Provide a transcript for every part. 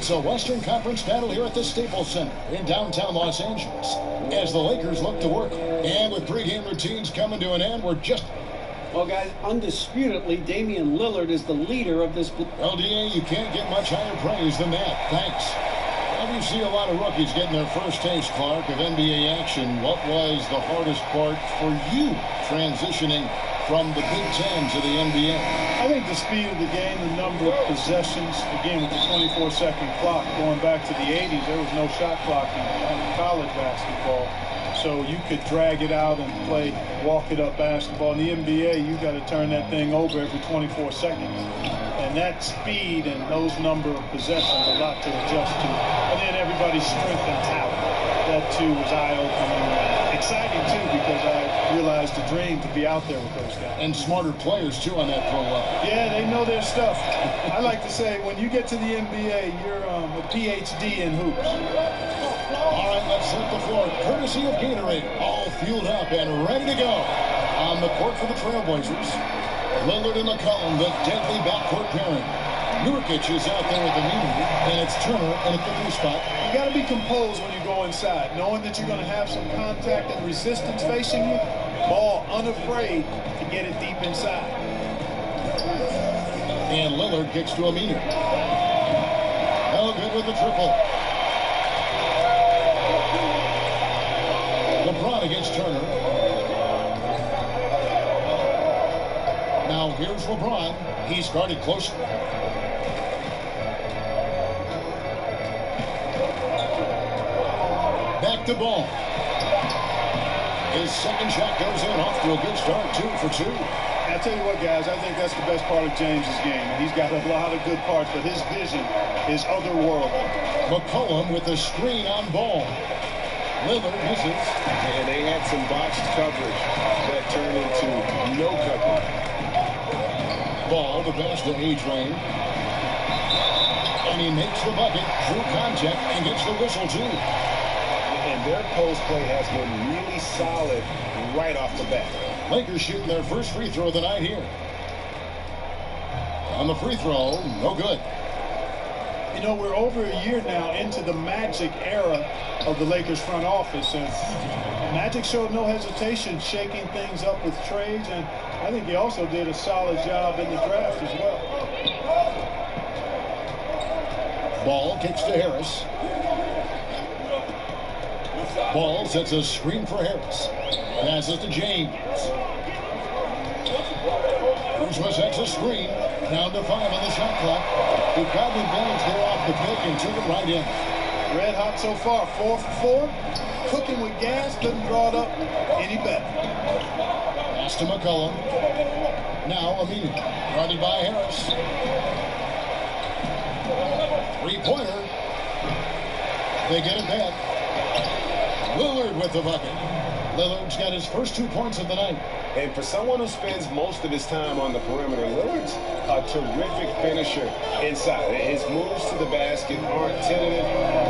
It's a Western Conference battle here at the Staples Center in downtown Los Angeles as the Lakers look to work. And with pregame routines coming to an end, we're just... Well, guys, undisputedly, Damian Lillard is the leader of this... LDA, you can't get much higher praise than that. Thanks. Well, you see a lot of rookies getting their first taste, Clark, of NBA action. What was the hardest part for you transitioning from the Big Ten to the NBA? I think the speed of the game, the number of possessions, again with the 24-second clock going back to the 80s, there was no shot clock in college basketball. So you could drag it out and play walk-it-up basketball. In the NBA, you got to turn that thing over every 24 seconds. And that speed and those number of possessions, a lot to adjust to. And then everybody's strength and talent. That, too, was eye-opening. Exciting, too, because I realized the dream to be out there with those guys. And smarter players, too, on that pro level. Yeah, they know their stuff. I like to say, when you get to the NBA, you're a PhD in hoops. All right, let's hit the floor. Courtesy of Gatorade, all fueled up and ready to go. On the court for the Trailblazers, Lillard and McCollum, the deadly backcourt pairing. Nurkic is out there with the immunity, and it's Turner in at the 3 spot. You got to be composed when you go inside, knowing that you're going to have some contact and resistance facing you. Ball unafraid to get it deep inside. And Lillard gets to Aminu. No good with the triple. LeBron against Turner. Now here's LeBron. He's guarded closely. Back to Ball. His second shot goes in, off to a good start, 2 for 2. I tell you what, guys, I think that's the best part of James's game. He's got a lot of good parts, but his vision is otherworldly. McCollum with the screen on Ball. Lillard misses. And they had some botched coverage that turned into no coverage. Ball, the pass to A-Train. And he makes the bucket through contact and gets the whistle, too. And their post play has been really solid right off the bat. Lakers shooting their first free throw of the night here. On the free throw, no good. You know, we're over a year now into the Magic era of the Lakers front office, and Magic showed no hesitation shaking things up with trades, and I think he also did a solid job in the draft as well. Ball kicks to Harris. Ball sets a screen for Harris. Passes to James. Kuzma sets a screen. Down to 5 on the shot clock. He got advantage there off the pick and took it right in. Red hot so far, 4 for 4. Cooking with gas, doesn't draw it up any better. Pass to McCollum. Now Aminu, guarded by Harris. 3-pointer. They get it back. Lillard with the bucket. Lillard's got his first 2 points of the night. And for someone who spends most of his time on the perimeter, Lillard's a terrific finisher inside. His moves to the basket aren't tentative.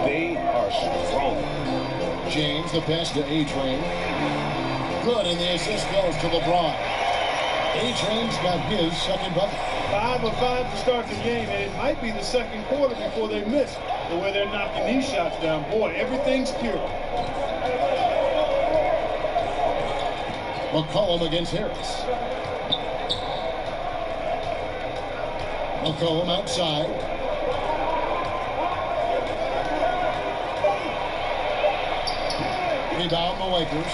They are strong. James, the pass to A-Train. Good, and the assist goes to LeBron. A-Train's got his second bucket. 5 of 5 to start the game, and it might be the second quarter before they miss. The way they're knocking these shots down. Boy, everything's pure. McCollum against Harris. McCollum outside. Rebound the Lakers.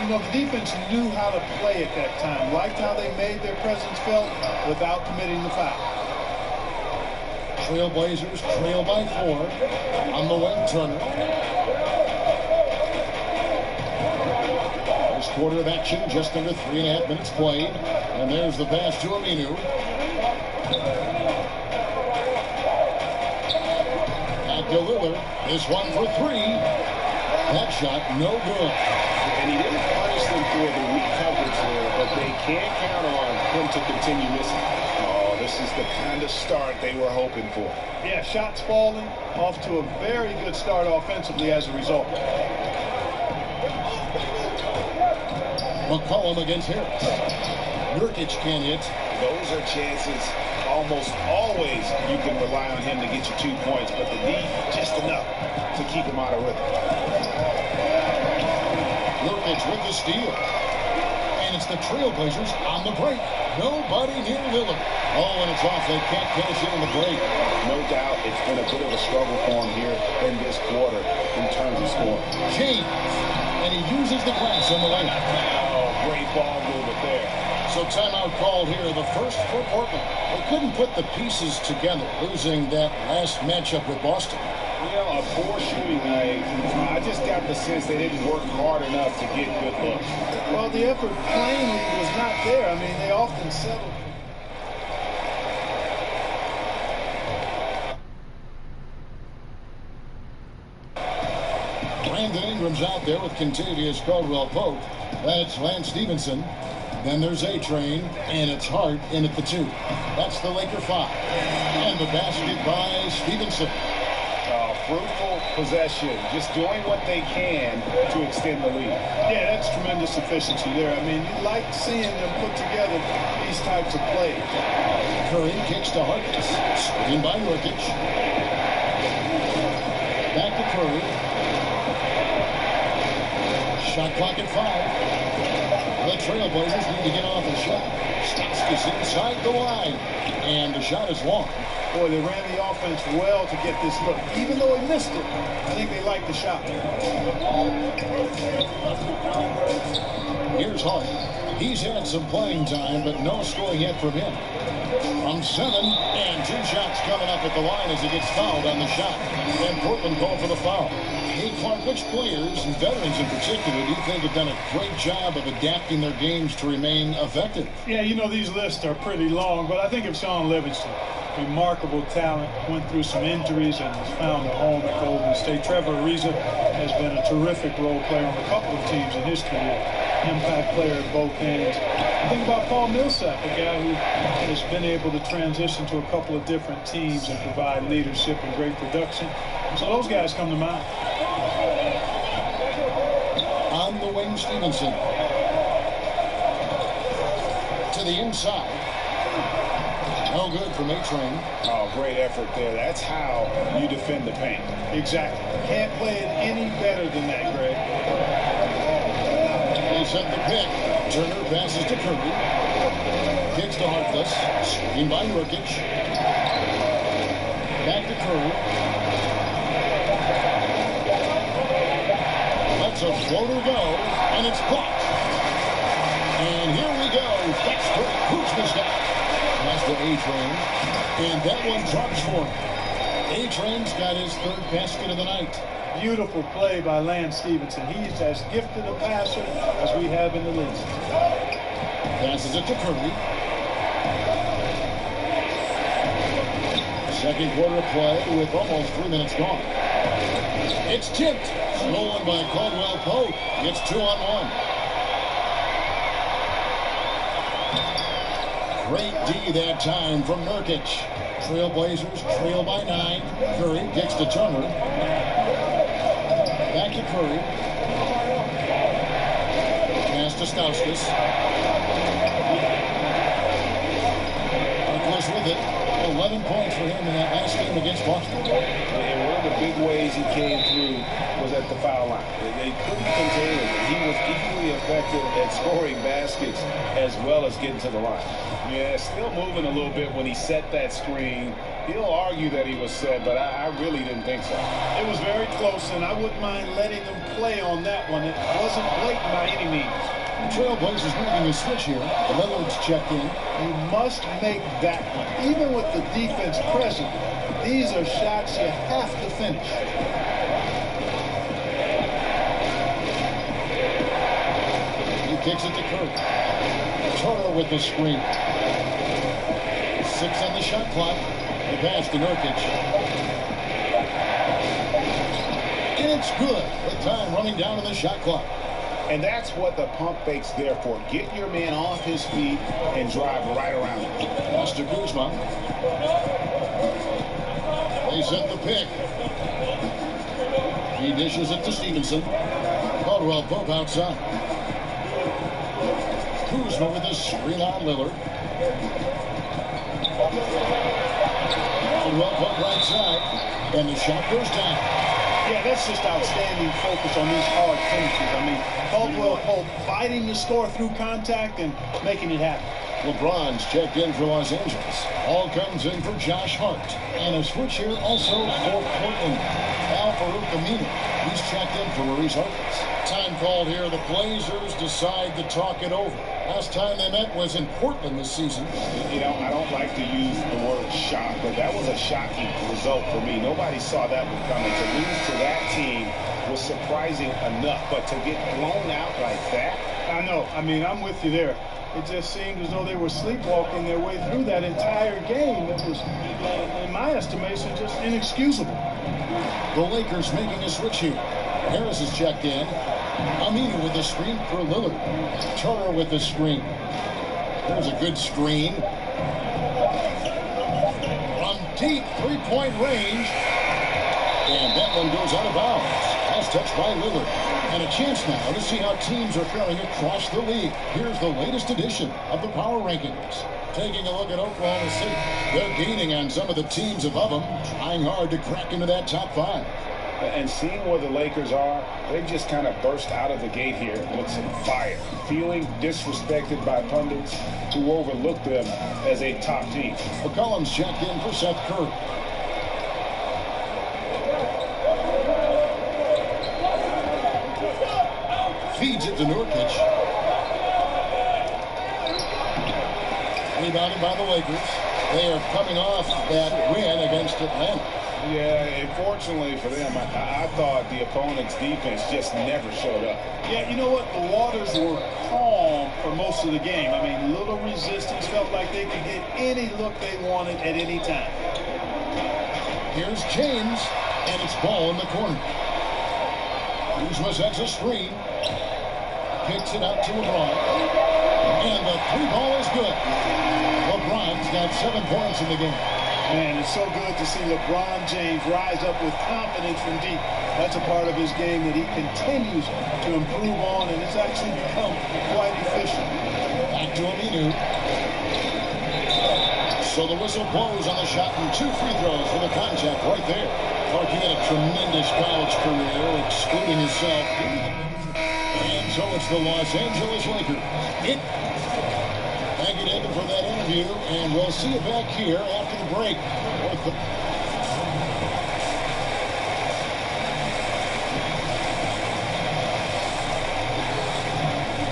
You know, the defense knew how to play at that time. Liked how they made their presence felt without committing the foul. Trailblazers trail by 4. On the wing, Turner. First quarter of action, just under 3.5 minutes played. And there's the pass to Aminu. Back to Lillard. This one for 3. That shot, no good. And he didn't punish them for the weak coverage there, but they can't count on him to continue missing. Oh, this is the kind of start they were hoping for. Yeah, shots falling, off to a very good start offensively as a result. McCollum against Harris. Nurkic can't hit. Those are chances all almost always you can rely on him to get you 2 points, but the D, just enough to keep him out of rhythm. Nurkic with the steal. And it's the Trailblazers on the break. Nobody near Lillard. Oh, and it's off. They can't finish it in the break. No doubt it's been a bit of a struggle for him here in this quarter in terms of scoring. James. And he uses the glass on the layup. Oh, great ball movement there. So timeout called here, the first for Portland. They couldn't put the pieces together, losing that last matchup with Boston. Well, a poor shooting night. I just got the sense they didn't work hard enough to get good looks. Well, the effort plainly was not there. I mean, they often settled. Brandon Ingram's out there with Contavious Caldwell-Pope. That's Lance Stevenson. Then there's A-Train, and it's Hart in at the 2. That's the Laker 5. And the basket by Stevenson. Fruitful possession, just doing what they can to extend the lead. Yeah, that's tremendous efficiency there. I mean, you like seeing them put together these types of plays. Curry kicks to Harkless. Screen by Nurkic. Back to Curry. Shot clock at 5. The Trailblazers need to get off a shot. Stauskas inside the line. And the shot is long. Boy, they ran the offense well to get this look. Even though he missed it, I think they liked the shot. Here's Hart. He's had some playing time, but no scoring yet from him. From 7, and 2 shots coming up at the line as he gets fouled on the shot. And Portland called for the foul. Hey, Clark, which players, and veterans in particular, do you think have done a great job of adapting their games to remain effective? Yeah, you know, these lists are pretty long, but I think of Sean Livingston. Remarkable talent, went through some injuries and has found a home at Golden State. Trevor Ariza has been a terrific role player on a couple of teams in his career. Impact player at both ends. Think about Paul Millsap, a guy who has been able to transition to a couple of different teams and provide leadership and great production. So those guys come to mind. On the wing, Stevenson. To the inside. No good from A-Train. Oh, great effort there. That's how you defend the paint. Exactly. Can't play it any better than that, Greg. They set the pick. Turner passes to Curry. Kicks to Harkless. Screen by Nurkic. Back to Curry. Lets a floater go, and it's blocked. And here we go. That's great. Kuzma's got it. Pass to A-Train. And that one drops for him. A-Train's got his 3rd basket of the night. Beautiful play by Lance Stevenson. He's as gifted a passer as we have in the league. Passes it to Curry. Second quarter of play with almost 3 minutes gone. It's tipped. Stolen by Caldwell-Pope. It's 2-on-1. Great D that time from Nurkic. Trailblazers trail by 9. Curry kicks to Turner. Back to Curry. Pass to Stauskas. Harkless with it. 11 points for him in that last game against Boston. And one of the big ways he came through was at the foul line. They couldn't contain him. He was equally effective at scoring baskets as well as getting to the line. Yeah, still moving a little bit when he set that screen. He'll argue that he was set, but I really didn't think so. It was very close, and I wouldn't mind letting them play on that one. It wasn't blatant by any means. The Trailblazers making a switch here. Lillard's checked in. You must make that one. Even with the defense present, these are shots you have to finish. He kicks it to Curry. Turner with the screen. 6 on the shot clock. The pass to Nurkic. And it's good. The time running down on the shot clock. And that's what the pump fake's there for. Get your man off his feet and drive right around him. Pass to Kuzma. They set the pick. He dishes it to Stevenson. Caldwell-Pope outside. Kuzma with a screen on Lillard. Well put right side, and the shot goes down. Yeah, that's just outstanding focus on these hard finishes. I mean, Caldwell Pope fighting the score through contact and making it happen. LeBron's checked in for Los Angeles. All comes in for Josh Hart. And a switch here also for Portland. He's checked in for Maurice Harkless. Time called here. The Blazers decide to talk it over. Last time they met was in Portland this season. You know, I don't like to use the word shock, but that was a shocking result for me. Nobody saw that one coming. To lose to that team was surprising enough, but to get blown out like that? I know. I mean, I'm with you there. It just seemed as though they were sleepwalking their way through that entire game. It was, in my estimation, just inexcusable. The Lakers making a switch here. Harris is checked in. Aminu with the screen for Lillard. Turner with the screen. There's a good screen. From deep three-point range. And that one goes out of bounds. Last touch by Lillard. And a chance now to see how teams are faring across the league. Here's the latest edition of the Power Rankings. Taking a look at Oklahoma City. They're gaining on some of the teams above them, trying hard to crack into that top 5. And seeing where the Lakers are, they've just kind of burst out of the gate here with some fire. Feeling disrespected by pundits who overlook them as a top team. McCollum's checked in for Seth Curry. Feeds it to Nurkic. Rebounded by the Lakers. They are coming off that win against Atlanta. Yeah, unfortunately for them, I thought the opponent's defense just never showed up. Yeah, you know what? The waters were calm for most of the game. I mean, little resistance. Felt like they could get any look they wanted at any time. Here's James, and it's ball in the corner. Kuzma sets a screen. Kicks it out to LeBron. And the three ball is good. LeBron's got 7 points in the game. Man, it's so good to see LeBron James rise up with confidence from deep. That's a part of his game that he continues to improve on, and it's actually become quite efficient. Back to Aminu. So the whistle blows on the shot, and 2 free throws for the contact right there. Clark, he had a tremendous college career, excluding himself. And so it's the Los Angeles Lakers. Thank you, David, for that interview, and we'll see you back here after the break.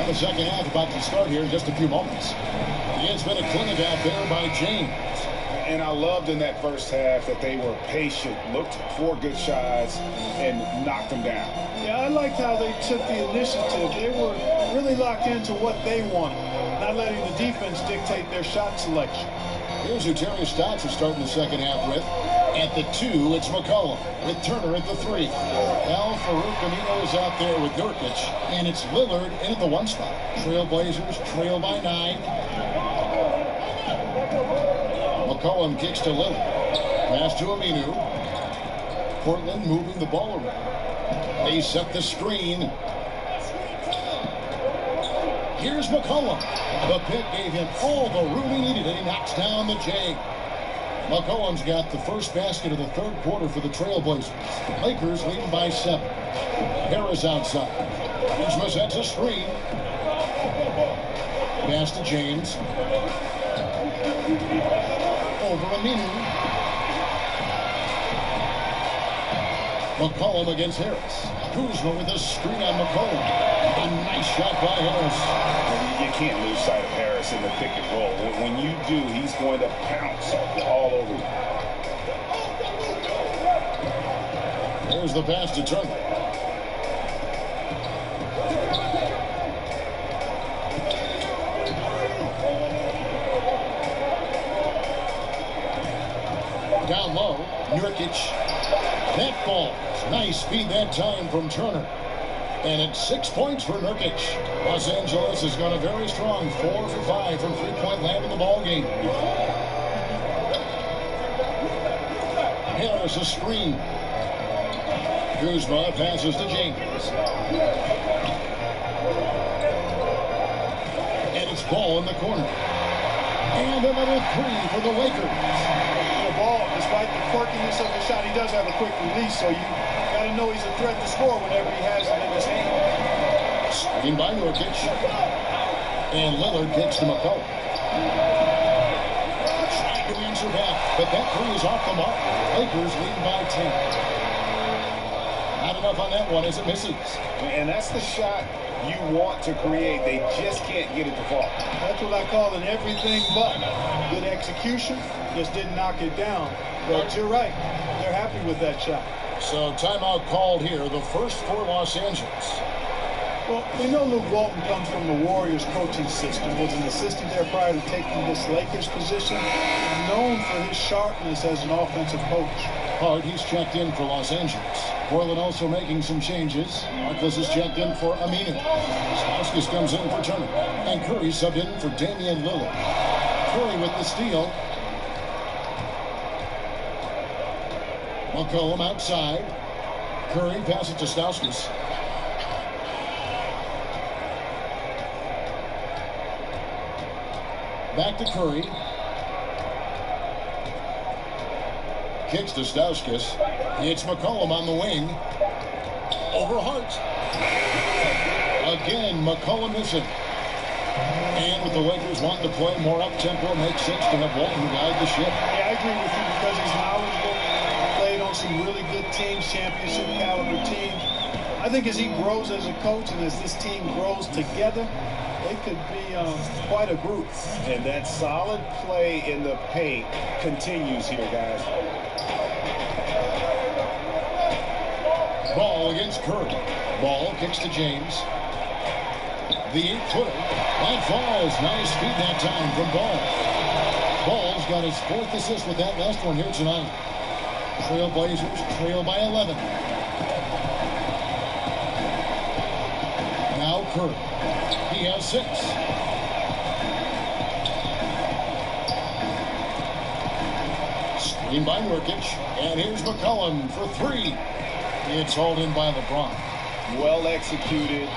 And the second half about to start here in just a few moments. It's been a clinic out there by James. And I loved in that first half that they were patient, looked for good shots, and knocked them down. Yeah, I liked how they took the initiative. They were really locked into what they wanted, not letting the defense dictate their shot selection. Here's who Terry Stotts is starting the second half with. At the 2, it's McCollum, with Turner at the 3. Al-Farouq is out there with Nurkic, and it's Lillard in at the 1 spot. Trailblazers trail by 9. McCollum kicks to Lillard. Pass to Aminu. Portland moving the ball around. They set the screen. Here's McCollum. The pick gave him all the room he needed, and he knocks down the J. McCollum's got the first basket of the third quarter for the Trailblazers. Lakers leading by 7. Harris outside. Kuzma sets a screen. Pass to James. Over Aminu. McCollum against Harris. Kuzma with a screen on McCollum. A nice shot by Harris. You can't lose sight of Harris in the pick and roll. When you do, he's going to pounce all over you. There's the pass to Turner. Down low, Nurkic. That ball. Nice speed that time from Turner. And it's 6 points for Nurkic. Los Angeles has gone a very strong 4 for 5 from three-point land in the ball game. Harris a screen. Kuzma passes to James. And it's ball in the corner. And another three for the Lakers. The ball, despite the quirkiness of the shot, he does have a quick release, so you got to know he's a threat to score whenever he has it in his hand. Screen by Nurkic. And Lillard kicks to McCollum. Trying to answer back, but that three is off the mark. Lakers lead by 10. Not enough on that one as it misses. And that's the shot you want to create. They just can't get it to fall. That's what I call an everything but. Good execution, just didn't knock it down. But you're right, they're happy with that shot. So timeout called here, the first for Los Angeles. Well, we know Luke Walton comes from the Warriors coaching system, was an assistant there prior to taking this Lakers position, known for his sharpness as an offensive coach. Hart, he's checked in for Los Angeles. Portland also making some changes. Marcus is checked in for Aminu. Stauskas comes in for Turner. And Curry subbed in for Damian Lillard. Curry with the steal. McCollum outside. Curry passes to Stauskas. Back to Curry. Kicks to Stauskas. It's McCollum on the wing. Over Hart. Again, McCollum missing. And with the Lakers wanting to play more up-tempo, makes sense to have Walton guide the ship. Yeah, I agree with you because he's knowledgeable. Played on some really good teams, championship caliber teams. I think as he grows as a coach and as this team grows together, they could be quite a group. And that solid play in the paint continues here, guys. Ball against Curry. Ball kicks to James. The 8-footer. That falls. Nice feed that time from Ball. Ball's got his fourth assist with that last one here tonight. Trailblazers trail by 11. Now Curry. He has 6. Screen by Nurkic. And here's McCollum for 3. It's hauled in by LeBron. Well executed,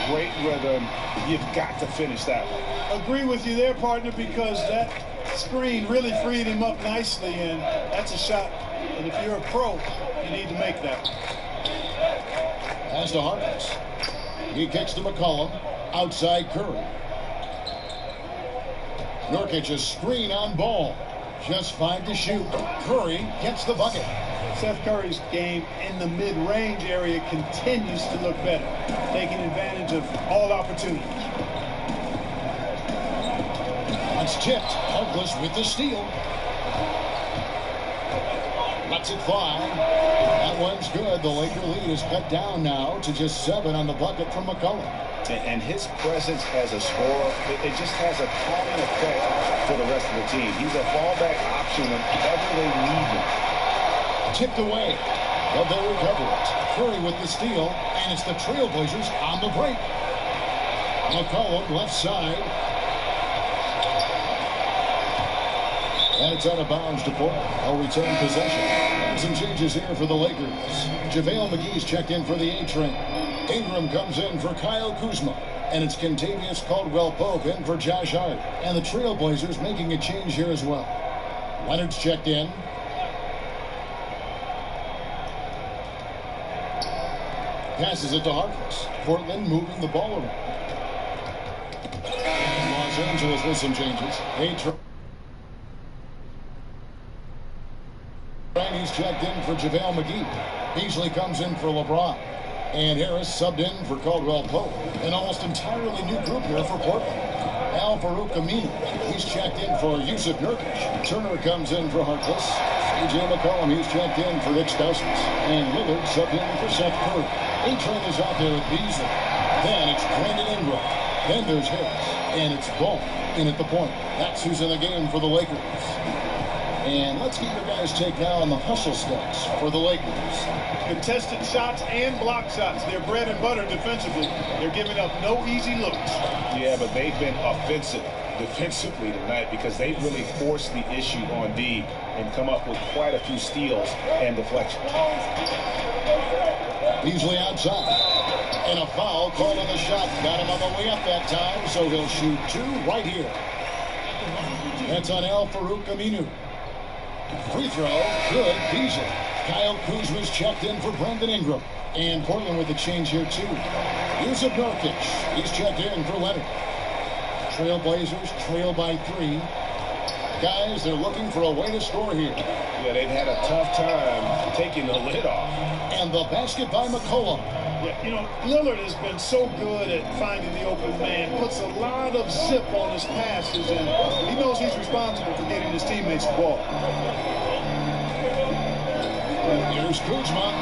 great rhythm. You've got to finish that one. Agree with you there, partner, because that screen really freed him up nicely, and that's a shot. And if you're a pro, you need to make that. Pass to Harkless. He kicks to McCollum. Outside Curry. Nurkic a screen on Ball. Just 5 to shoot. Curry gets the bucket. Seth Curry's game in the mid-range area continues to look better, taking advantage of all opportunities. It's tipped. Harkless with the steal. Lets it fly. That one's good. The Laker lead is cut down now to just 7 on the bucket from McCollum. And his presence as a scorer, it just has a calming effect for the rest of the team. He's a fallback option whenever they need him. Tipped away, but they recover it. Curry with the steal, and it's the Trailblazers on the break. McCollum left side. And it's out of bounds to Portland. They'll return possession. And some changes here for the Lakers. JaVale McGee's checked in for the A-Train. Ingram comes in for Kyle Kuzma. And it's Kentavious Caldwell-Pope in for Josh Hart. And the Trailblazers making a change here as well. Leonard's checked in. Passes it to Harkless. Portland moving the ball around. Los Angeles with some changes. A-Train. He's checked in for JaVale McGee. Beasley comes in for LeBron. And Harris subbed in for Caldwell-Pope. An almost entirely new group here for Portland. Al-Farouq Aminu. He's checked in for Yusuf Nurkic. Turner comes in for Harkless. C.J. McCollum, he's checked in for Nick Stauskas. And Lillard subbed in for Seth Curry. A-Train is out there with Beasley. Then it's Brandon Ingram. Then there's Harris. And it's Ball in at the point. That's who's in the game for the Lakers. And let's get your guys' take now on the hustle stats for the Lakers. Contested shots and block shots. They're bread and butter defensively. They're giving up no easy looks. Yeah, but they've been offensive defensively tonight because they've really forced the issue on D and come up with quite a few steals and deflections. Beasley outside. And a foul called on the shot. Got him on the way up that time, so he'll shoot 2 right here. And That's on Al-Farouq Aminu. Free throw, good, Beasley. Kyle Kuzma's checked in for Brandon Ingram. And Portland with a change here, too. Yusuf Nurkic, he's checked in for Leonard. Trailblazers trail by 3. Guys, they're looking for a way to score here. Yeah, they've had a tough time taking the lid off. And the basket by McCollum. Yeah, you know, Lillard has been so good at finding the open man, puts a lot of zip on his passes, and he knows he's responsible for getting his teammates the ball. Here's Kuzma.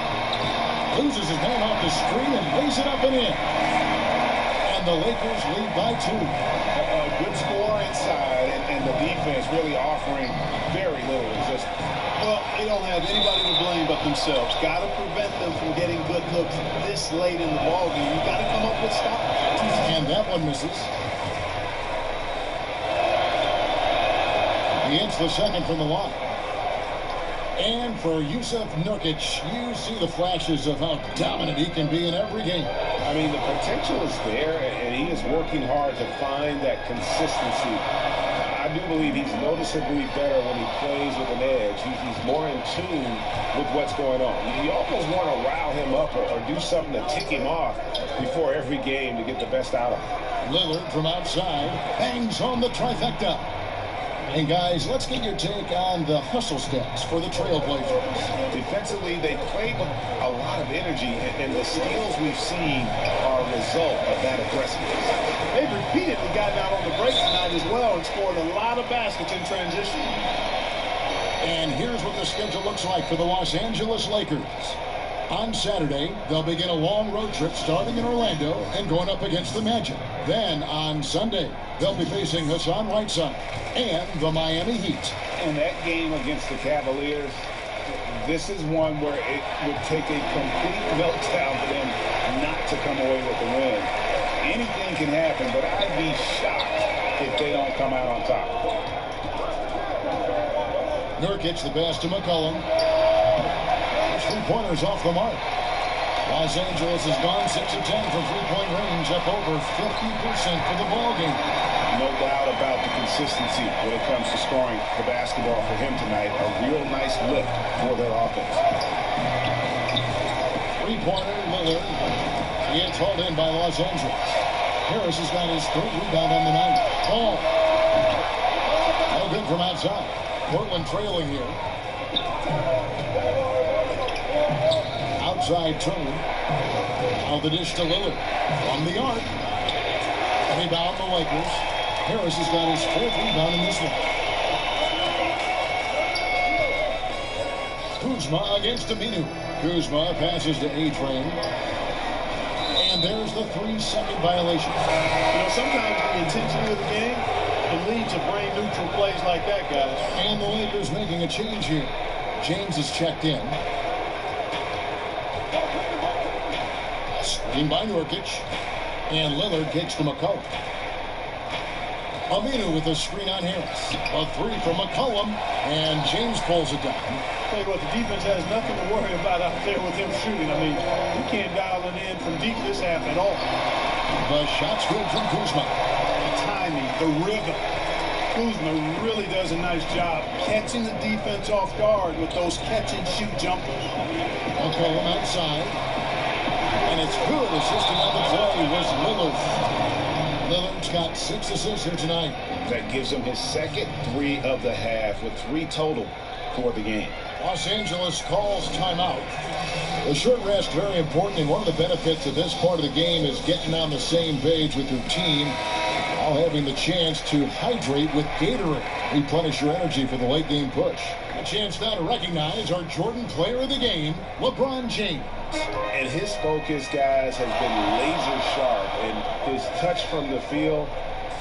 Loses his man off the screen and lays it up and in. And the Lakers lead by 2. A good score inside, and the defense really offering very little resistance. Well, they don't have anybody to blame but themselves. Got to prevent them from getting good looks this late in the ballgame. You got to come up with stops. And that one misses. He hits the second from the line. And for Yusuf Nurkic, you see the flashes of how dominant he can be in every game. I mean, the potential is there, and he is working hard to find that consistency. I do believe he's noticeably better when he plays with an edge. He's more in tune with what's going on. You almost want to rile him up or do something to tick him off before every game to get the best out of him. Lillard from outside bangs home the trifecta. And guys, let's get your take on the hustle stats for the Trailblazers. Defensively, they played with a lot of energy, and the steals we've seen are a result of that aggressiveness. They've repeatedly gotten out on the break tonight as well and scored a lot of baskets in transition. And here's what the schedule looks like for the Los Angeles Lakers. On Saturday, they'll begin a long road trip starting in Orlando and going up against the Magic. Then on Sunday, they'll be facing Hassan Whiteside and the Miami Heat. And that game against the Cavaliers, this is one where it would take a complete meltdown for them not to come away with the win. Anything can happen, but I'd be shocked if they don't come out on top. Nurkic the pass to McCollum. 3-pointers off the mark. Los Angeles has gone 6 of 10 from three-point range, up over 50% for the ball game. No doubt about the consistency when it comes to scoring the basketball for him tonight. A real nice lift for their offense. 3-pointer, Lillard. He gets hauled in by Los Angeles. Harris has got his 3rd rebound on the night. Ball. No good from outside. Portland trailing here. Outside Turner. Now the dish to Lillard. From the arc. Rebound the Lakers. Harris has got his 4th rebound in this one. Kuzma against Aminu. Kuzma passes to A-Train. And there's the 3-second violation. You know, sometimes the intensity of the game can lead to brain-neutral plays like that, guys. And the Lakers making a change here. James is checked in. Screen by Nurkic. And Lillard kicks to McCollum. Aminu with a screen on Harris. A 3 from McCollum. And James pulls it down. Tell you what, the defense has nothing to worry about out there with him shooting. I mean, you can't dial it in from deep this half at all. The shot's good from Kuzma. The timing, the rhythm. Kuzma really does a nice job catching the defense off guard with those catch-and-shoot jumpers. McCollum outside. And it's good. Assisting on the play was Lillard. Lillard's got 6 assists here tonight. That gives him his 2nd 3 of the half with 3 total for the game. Los Angeles calls timeout. The short rest very important, and one of the benefits of this part of the game is getting on the same page with your team, while having the chance to hydrate with Gatorade. Replenish your energy for the late game push. A chance now to recognize our Jordan player of the game, LeBron James. And his focus, guys, has been laser sharp, and his touch from the field,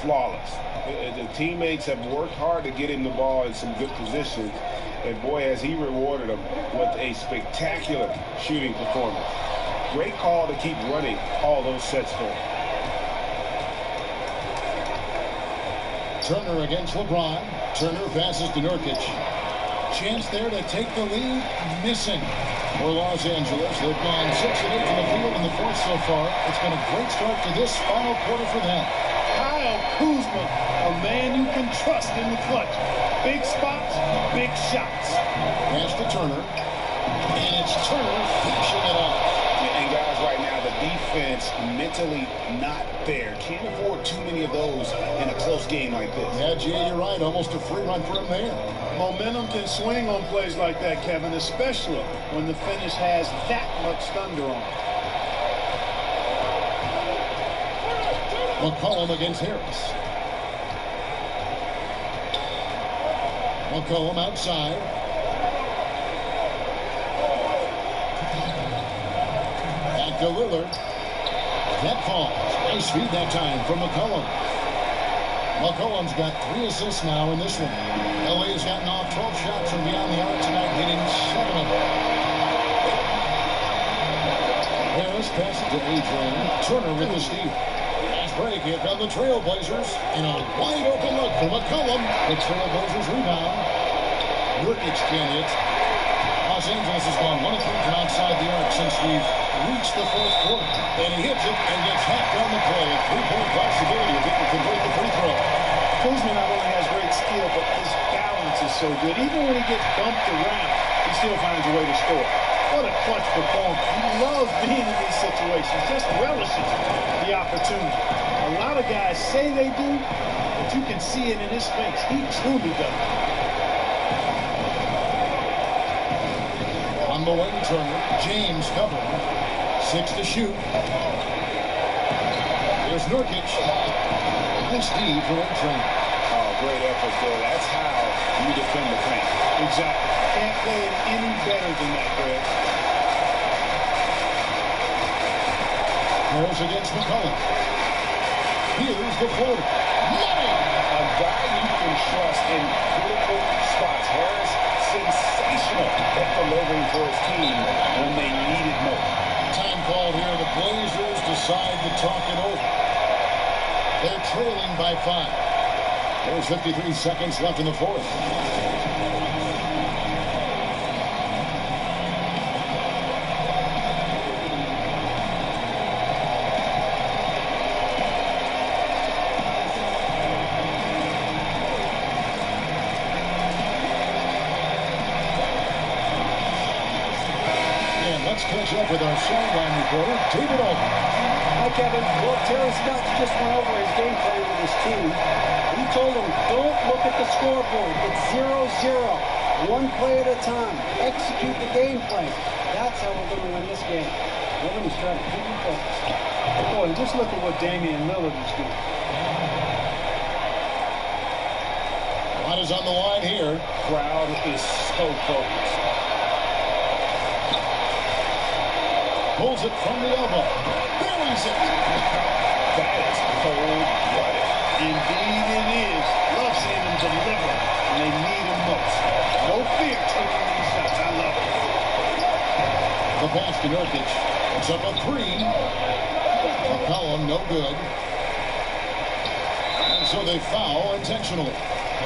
flawless. The teammates have worked hard to get him the ball in some good positions, and boy, has he rewarded them with a spectacular shooting performance. Great call to keep running all those sets for him. Turner against LeBron. Turner passes to Nurkic. Chance there to take the lead. Missing. For Los Angeles, they've gone 6 of 8 from the field in the 4th so far. It's been a great start to this final quarter for them. High Kyle Kuzma, a man you can trust in the clutch. Big spots, big shots. Pass to Turner. And it's Turner finishing it off. And guys, right now, the defense mentally not there. Can't afford too many of those in a close game like this. Yeah, Jay, you're right. Almost a free run for him there. Momentum can swing on plays like that, Kevin, especially when the finish has that much thunder on it. McCollum against Harris. McCollum outside. Back to Lillard. That falls. Nice feed that time from McCollum. McCollum's got 3 assists now in this one. LA has gotten off 12 shots from beyond the arc tonight, hitting 7 of them. Harris passes to Adrian. Turner with the steal. Fast break. Here come the Trailblazers. And a wide open look for McCollum. The Trailblazers rebound. Nurkic can't hit. Los Angeles has gone 1 of 3 from outside the arc since we've reached the fourth quarter. And he hits it and gets hacked on the play. A 3-point possibility if he can convert the free throw. Kuzma not only has great skill, but his balance is so good. Even when he gets bumped around, he still finds a way to score. What a clutch performer. He loves being in these situations, just relishes the opportunity. A lot of guys say they do, but you can see it in his face. He truly does. On the wing, Turner. James covering. 6 to shoot. There's Nurkic. Nice D for Adrian. Oh, great effort there. That's how you defend the paint. Exactly. Can't play it any better than that, Greg. Harris against McCollum. Here's the floater. Money! A guy you can trust in critical spots. Harris, sensational at delivering for his team when they needed most. Time called here. The Blazers decide to talk it over. They're trailing by 5. There's 53 seconds left in the fourth. Let's catch up with our sideline reporter, David Alton. Hi, Kevin. Well, Terry Stotts just went over his game plan with his team. He told them, don't look at the scoreboard. It's 0-0. One play at a time. Execute the game plan. That's how we're going to win this game. Everybody's trying to keep him focused. Boy, just look at what Damian Lillard is doing. What is on the line here? Crowd is so focused. Pulls it from the elbow. Buries it. That is cold-blooded. Indeed it is. Love seeing them deliver when they need them most. No fear taking these shots. I love it. The pass to Nurkic. It's up a 3. McCollum, no good. And so they foul intentionally.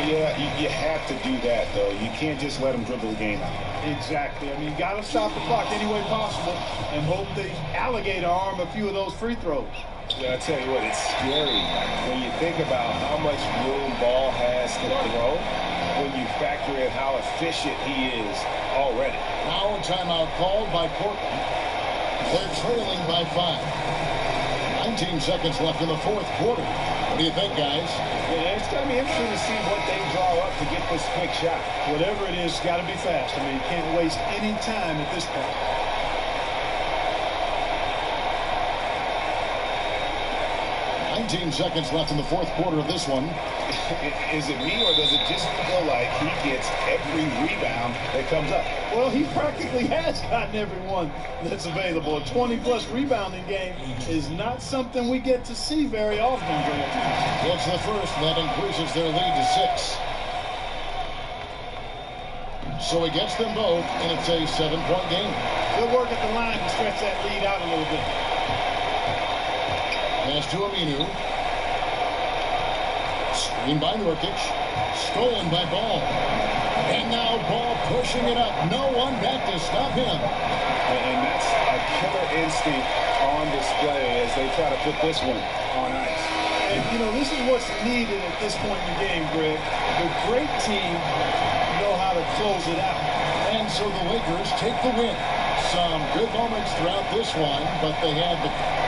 Yeah, you have to do that, though. You can't just let them dribble the game out. Exactly. I mean, you got to stop the clock any way possible and hope the alligator arm a few of those free throws. Yeah, I tell you what, it's scary when you think about how much room Ball has to throw, when you factor in how efficient he is already. Now a timeout called by Portland. They're trailing by 5. 19 seconds left in the fourth quarter. What do you think, guys? Yeah, it's going to be interesting to see what they draw up to get this quick shot. Whatever it is, got to be fast. I mean, you can't waste any time at this point. 19 seconds left in the fourth quarter of this one. Is it me, or does it just feel like he gets every rebound that comes up? Well, he practically has gotten every one that's available. A 20-plus rebounding game is not something we get to see very often, Greg. It's the first, and that increases their lead to 6. So he gets them both, and it's a 7-point game. Good work at the line to stretch that lead out a little bit. Pass to Aminu. Screen by Nurkic. Stolen by Ball. And now Ball pushing it up. No one back to stop him. And that's a killer instinct on display as they try to put this one on ice. And, you know, this is what's needed at this point in the game, Greg. The great team know how to close it out. And so the Lakers take the win. Some good moments throughout this one, but they had the...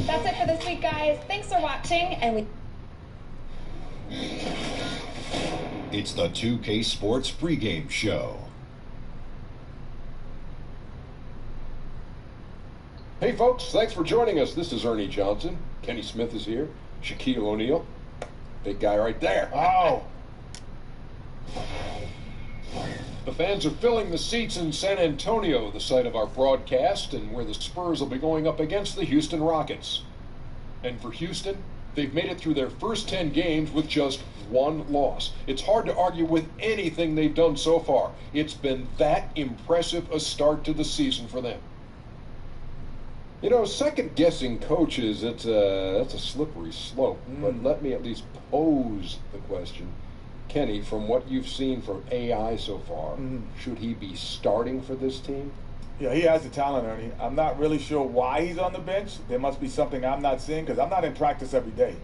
That's it for this week, guys. Thanks for watching, and It's the 2K Sports pregame show. Hey folks, thanks for joining us. This is Ernie Johnson. Kenny Smith is here. Shaquille O'Neal. Big guy right there. Oh. The fans are filling the seats in San Antonio, the site of our broadcast, and where the Spurs will be going up against the Houston Rockets. And for Houston, they've made it through their first 10 games with just one loss. It's hard to argue with anything they've done so far. It's been that impressive a start to the season for them. You know, second-guessing coaches, that's a slippery slope. But let me at least pose the question. Kenny, from what you've seen from AI so far, should he be starting for this team? Yeah, he has the talent, Ernie. I'm not really sure why he's on the bench. There must be something I'm not seeing because I'm not in practice every day.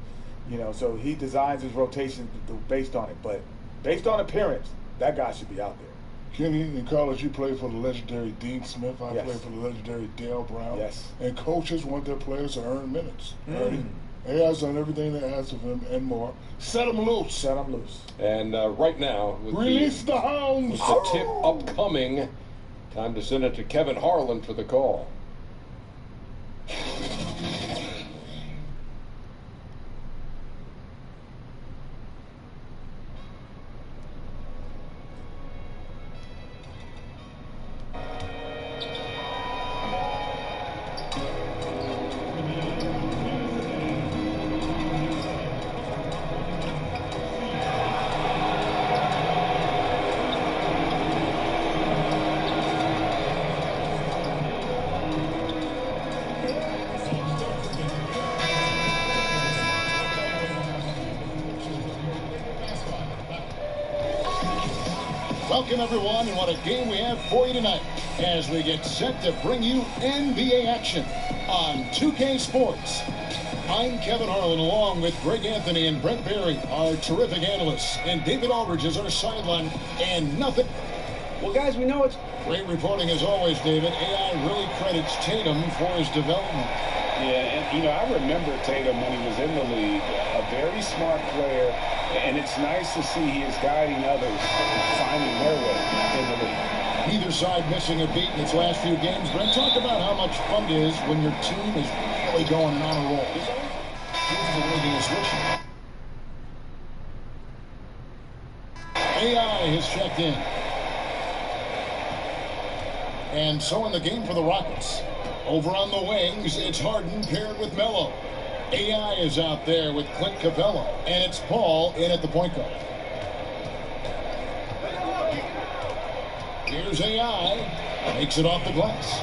You know, so he designs his rotation based on it. But based on appearance, that guy should be out there. Kenny, in college, you played for the legendary Dean Smith. I Yes. played for the legendary Dale Brown. Yes. And coaches want their players to earn minutes. Ernie, AI's done everything they asked of him and more. Set him loose. Set him loose. And right now, with Release the hounds. the tip upcoming, time to send it to Kevin Harlan for the call. Welcome, everyone, and what a game we have for you tonight as we get set to bring you NBA action on 2K Sports. I'm Kevin Harlan, along with Greg Anthony and Brent Barry, our terrific analysts, and David Aldridge is our sideline, and nothing. Well, guys, we know it's Great reporting as always, David. AI really credits Tatum for his development. Yeah, You know, I remember Tatum when he was in the league, a very smart player, and it's nice to see he is guiding others, finding their way in the league. Neither side missing a beat in its last few games. Brent, talk about how much fun it is when your team is really going on a roll. Here's the leading switch. AI has checked in. And so in the game for the Rockets. Over on the wings, it's Harden paired with Melo. AI is out there with Clint Capella. And it's Paul in at the point guard. Here's AI. Makes it off the glass.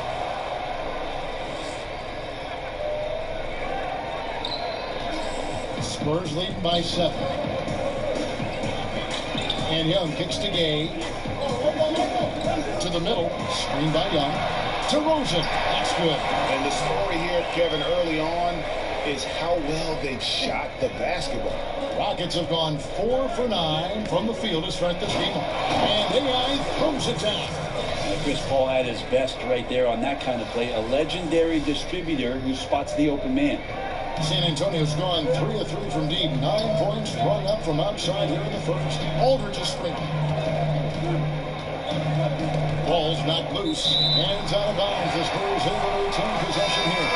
Spurs leading by 7. And Young kicks to Gay. To the middle. Screen by Young. To Rosen. That's good. And the story here, Kevin, early on is how well they've shot the basketball. Rockets have gone 4 for 9 from the field to start this game. And AI throws it down. Chris Paul at his best right there on that kind of play. A legendary distributor who spots the open man. San Antonio's gone 3 of 3 from deep. 9 points run up from outside here in the first. Aldridge is sprinting. Ball's knocked loose. Hands out of bounds. The Spurs able to retain possession here.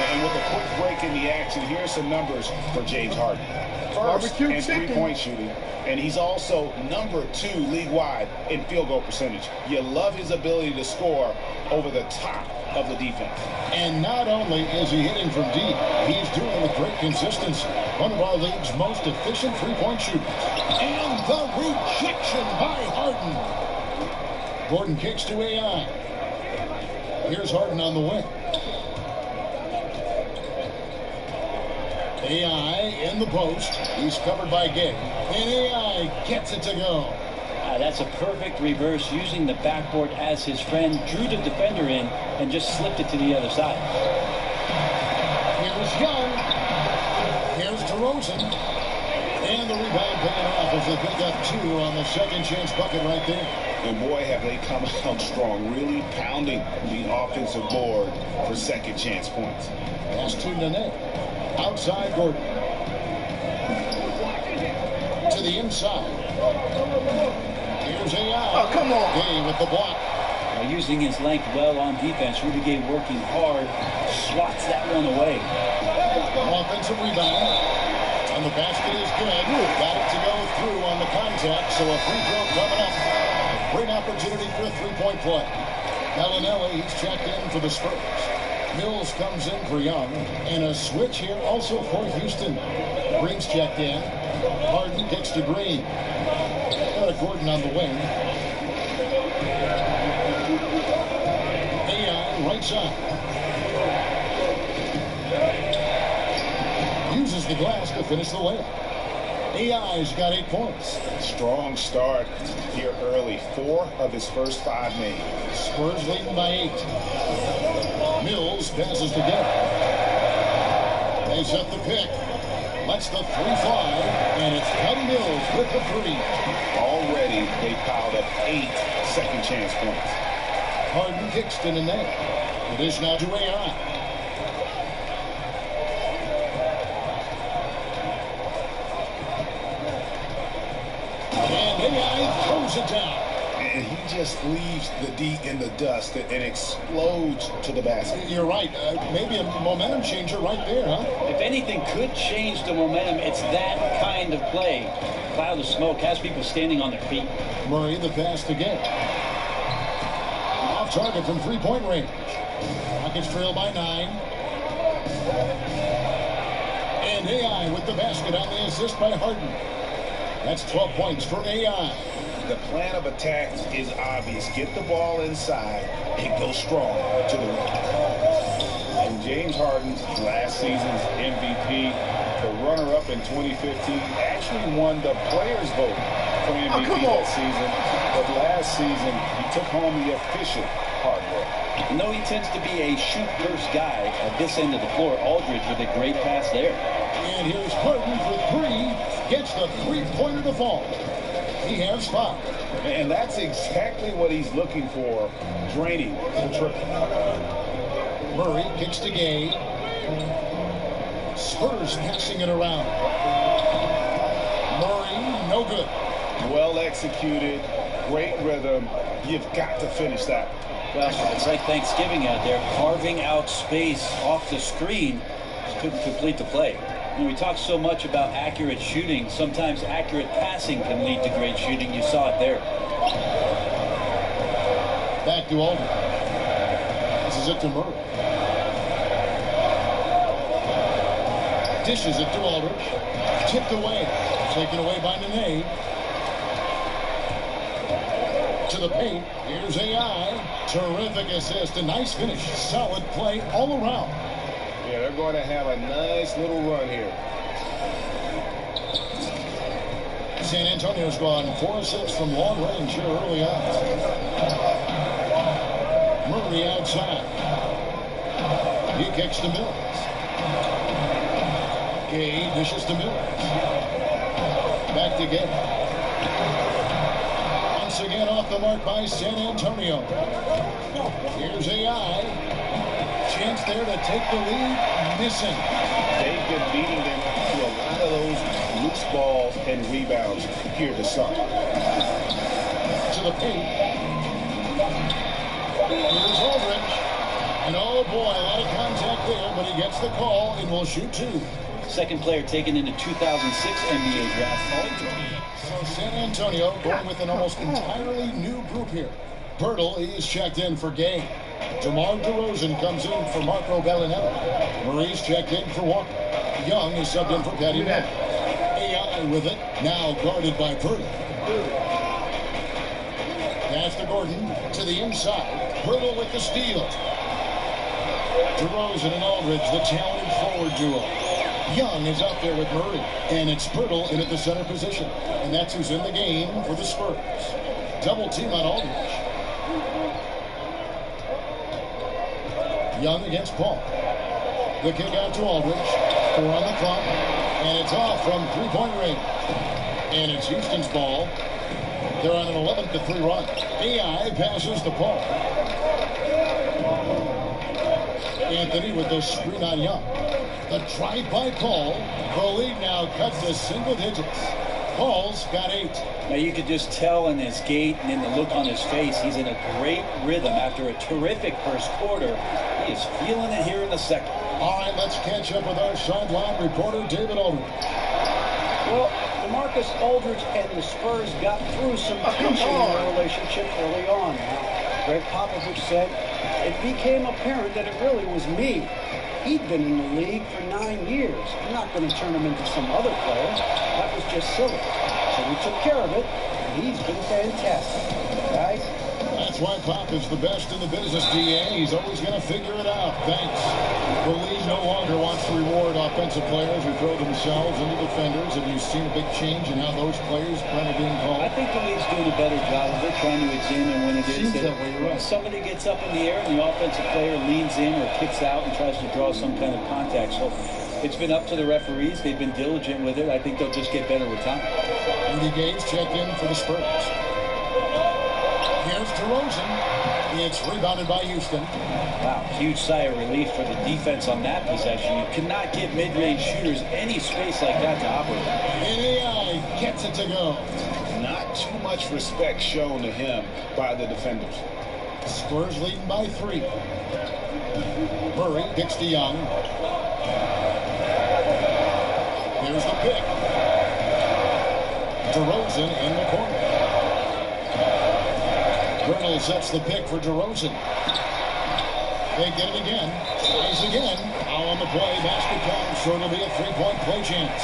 And with a quick break in the action, here's some numbers for James Harden. First in three-point shooting, and he's also number 2 league-wide in field goal percentage. You love his ability to score over the top of the defense. And not only is he hitting from deep, he's doing it with great consistency. One of our league's most efficient three-point shooters. And the rejection by Harden. Gordon kicks to AI. Here's Harden on the wing. AI in the post. He's covered by Gay. And AI gets it to go. That's a perfect reverse, using the backboard as his friend, drew the defender in, and just slipped it to the other side. Here's Young. Here's DeRozan. And the rebound paying off as they pick up 2 on the second chance bucket right there. And boy, have they come out strong, really pounding the offensive board for second chance points. Pass to Nene. Outside Gordon. To the inside. Here's AI. Oh, come on. Gay with the block. Using his length well on defense, Rudy Gay working hard, swats that one away. Offensive rebound. And the basket is good. Got it to go through on the contact, so a free throw coming up. Great opportunity for a three-point play. Gallinelli, he's checked in for the Spurs. Mills comes in for Young. And a switch here also for Houston. Green's checked in. Harden kicks to Green. Got a Gordon on the wing. AI right side. Uses the glass to finish the layup. AI's got 8 points. Strong start here early. 4 of his first 5 made. Spurs leading by 8. Mills passes to Gay. They set the pick. Lets the 3 fly. And it's Patty Mills with the 3. Already they piled up 8 second chance points. Harden kicks to the net. It is now to AI. And AI throws it down. And he just leaves the D in the dust and explodes to the basket. You're right. Maybe a momentum changer right there, huh? If anything could change the momentum, it's that kind of play. Cloud of smoke has people standing on their feet. Murray the pass to Gay. Off target from three-point range. Rockets trail by 9. And AI with the basket on the assist by Harden. That's 12 points for AI. The plan of attack is obvious. Get the ball inside and go strong to the rim. And James Harden, last season's MVP, the runner-up in 2015, actually won the players' vote for MVP that season. But last season, he took home the official hard work. And though he tends to be a shoot-first guy at this end of the floor, Aldridge with a great pass there. And here's Harden for 3. Gets the three-pointer to fall. He has 5. And that's exactly what he's looking for, draining the triple. Murray kicks to Gay. Spurs passing it around. Murray, no good. Well executed, great rhythm. You've got to finish that. Well, it's like Thanksgiving out there, carving out space off the screen. Just couldn't complete the play. We talk so much about accurate shooting. Sometimes accurate passing can lead to great shooting. You saw it there. Back to Aldridge. This is it to Murray. Dishes it to Aldridge. Tipped away. Taken away by Nene. To the paint. Here's AI. Terrific assist. A nice finish. Solid play all around. Yeah, they're going to have a nice little run here. San Antonio's gone 4 of 6 from long range here early on. Murray outside. He kicks to Mills. Gay dishes to Mills. Back to Gay. Once again off the mark by San Antonio. Here's AI. Chance there to take the lead. Missing. They've been beating them to a lot of those loose balls and rebounds here to start. To the paint. Here's Aldridge. And oh boy, a lot of contact there, but he gets the call and will shoot 2. Second player taken in the 2006 NBA draft. So San Antonio going with an almost entirely new group here. Pirtle is checked in for Gay. DeMar DeRozan comes in for Marco Bellinelli. Murray's checked in for Walker. Young is subbed in for Patty Mills. AI with it, now guarded by Pirtle. Pass to Gordon to the inside. Pirtle with the steal. DeRozan and Aldridge, the talented forward duo. Young is out there with Murray, and it's Pirtle in at the center position. And that's who's in the game for the Spurs. Double team on Aldridge. Young against Paul. The kick out to Aldridge. 4 on the clock. And it's off from three-point range. And it's Houston's ball. They're on an 11-3 run. AI passes to Paul. Anthony with the screen on Young. The drive by Paul. The lead now cuts to single digits. Paul's got 8. Now you could just tell in his gait and in the look on his face, he's in a great rhythm after a terrific first quarter. He is feeling it here in the second. All right, let's catch up with our sideline reporter, David Aldridge. Well, DeMarcus Aldridge and the Spurs got through some tension in their relationship early on. Now, Greg Popovich said it became apparent that it really was me. He'd been in the league for 9 years. I'm not going to turn him into some other player. That was just silly. So we took care of it, and he's been fantastic. Guys? That's why Pop is the best in the business, DA. He's always going to figure it out. Thanks. The league no longer wants to reward offensive players who throw themselves into defenders. Have you seen a big change in how those players are being called? I think the league's doing a better job of it, trying to examine when it is that way, you're right. Somebody gets up in the air and the offensive player leans in or kicks out and tries to draw some kind of contact. So it's been up to the referees. They've been diligent with it. I think they'll just get better with time. Rudy Gage checked in for the Spurs. Here's DeRozan. It's rebounded by Houston. Wow, huge sigh of relief for the defense on that possession. You cannot give mid-range shooters any space like that to operate. And AI gets it to go. Not too much respect shown to him by the defenders. Spurs leading by 3. Murray kicks to Young. Here's the pick. DeRozan in the corner. Pirtle sets the pick for DeRozan. They get it again. Tries again. Foul on the play. Basket count. So it'll be a 3-point play chance.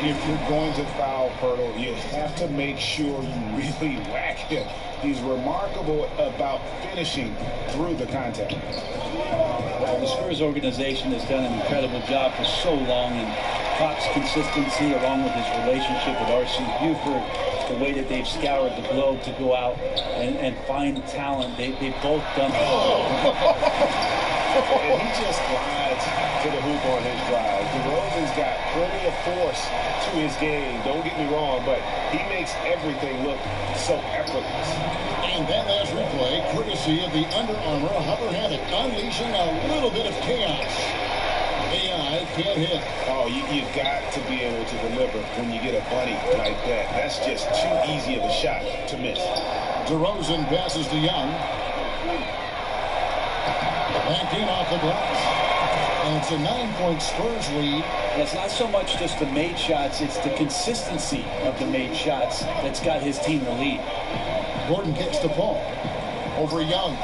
If you're going to foul Pirtle, you have to make sure you really whack him. He's remarkable about finishing through the contact. Well, the Spurs organization has done an incredible job for so long, and Pop's consistency along with his relationship with R.C. Buford, the way that they've scoured the globe to go out and find talent. They've both done it. And he just glides to the hoop on his drive. DeRozan's got plenty of force to his game. Don't get me wrong, but he makes everything look so effortless. And that last replay, courtesy of the Under Armour Hover Hammock, unleashing a little bit of chaos. AI AI can't hit. Oh, you got to be able to deliver when you get a bunny like that. That's just too easy of a shot to miss. DeRozan passes to Young. Back in off the glass. And it's a 9-point Spurs lead. It's not so much just the made shots, it's the consistency of the made shots that's got his team the lead. Gordon kicks to Paul. Over Young.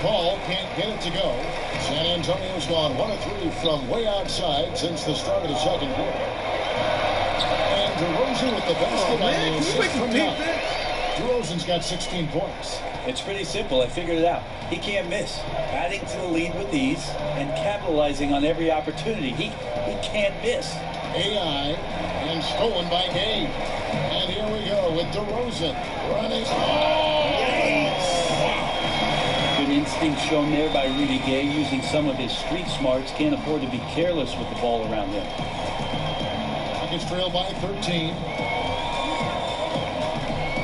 Paul can't get it to go. San Antonio's gone 1 of 3 from way outside since the start of the second quarter. And DeRozan with the basket on the assist from Young. DeRozan's got 16 points. It's pretty simple. I figured it out. He can't miss. Adding to the lead with ease and capitalizing on every opportunity. He can't miss. AI and stolen by Gay. And here we go with DeRozan running. Oh, yes! Good instinct shown there by Rudy Gay, using some of his street smarts. Can't afford to be careless with the ball around him. Rockets trail by 13.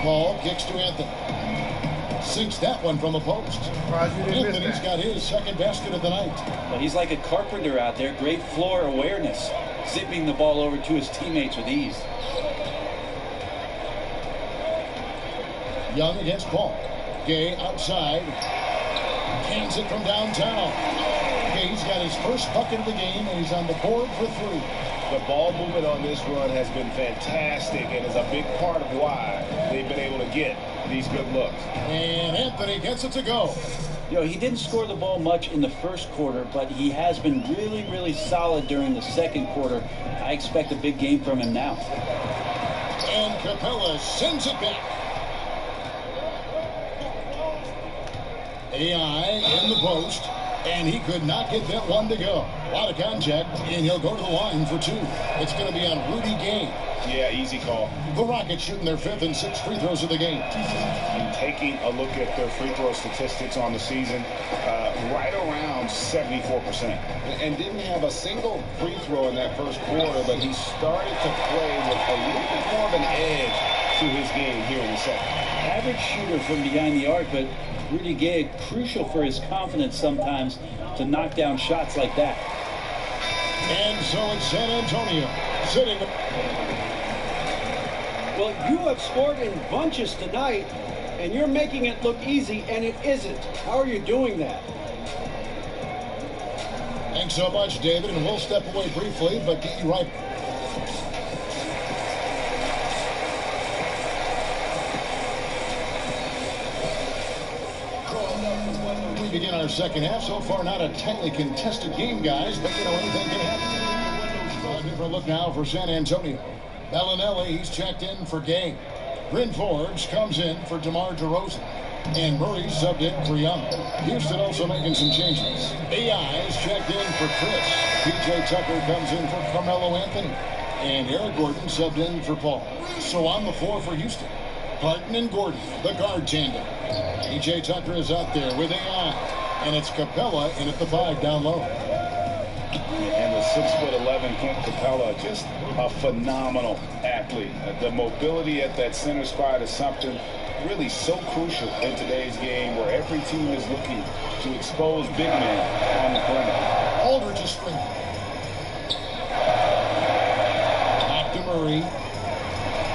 Paul kicks to Anthony. Sinks that one from the post. Anthony's got his second basket of the night. Well, he's like a carpenter out there. Great floor awareness. Zipping the ball over to his teammates with ease. Young against Paul. Gay outside. Cans it from downtown. Gay's got his first bucket of the game, and he's on the board for 3. The ball movement on this run has been fantastic and is a big part of why they've been able to get these good looks. And Anthony gets it to go. You know, he didn't score the ball much in the first quarter, but he has been really, really solid during the second quarter. I expect a big game from him now. And Capella sends it back. AI in the post, and he could not get that one to go. A lot of contact, and he'll go to the line for 2. It's going to be on Rudy Gay. Yeah, easy call. The Rockets shooting their 5th and 6th free throws of the game. And taking a look at their free throw statistics on the season, right around 74%. And didn't have a single free throw in that first quarter, but he started to play with a little bit more of an edge to his game here in the second. Average shooter from behind the arc, but Rudy Gay, crucial for his confidence sometimes to knock down shots like that. And so it's San Antonio sitting. Well, you have scored in bunches tonight, and you're making it look easy, and it isn't. How are you doing that? Thanks so much, David, and we'll step away briefly, but get you right. We begin our second half. So far, not a tightly contested game, guys, but, anything can happen. A different look now for San Antonio. Bellinelli, he's checked in for Gay. Bryn Forbes comes in for DeMar DeRozan. And Murray's subbed in for Young. Houston also making some changes. AI is checked in for Chris. PJ Tucker comes in for Carmelo Anthony. And Eric Gordon subbed in for Paul. So on the floor for Houston, Parton and Gordon, the guard tandem. PJ Tucker is out there with AI. And it's Capella in at the 5 down low. And the 6'11" Clint Capella, just a phenomenal athlete. The mobility at that center spot is something really so crucial in today's game, where every team is looking to expose big men on the perimeter. Aldridge is screening. Back to Murray.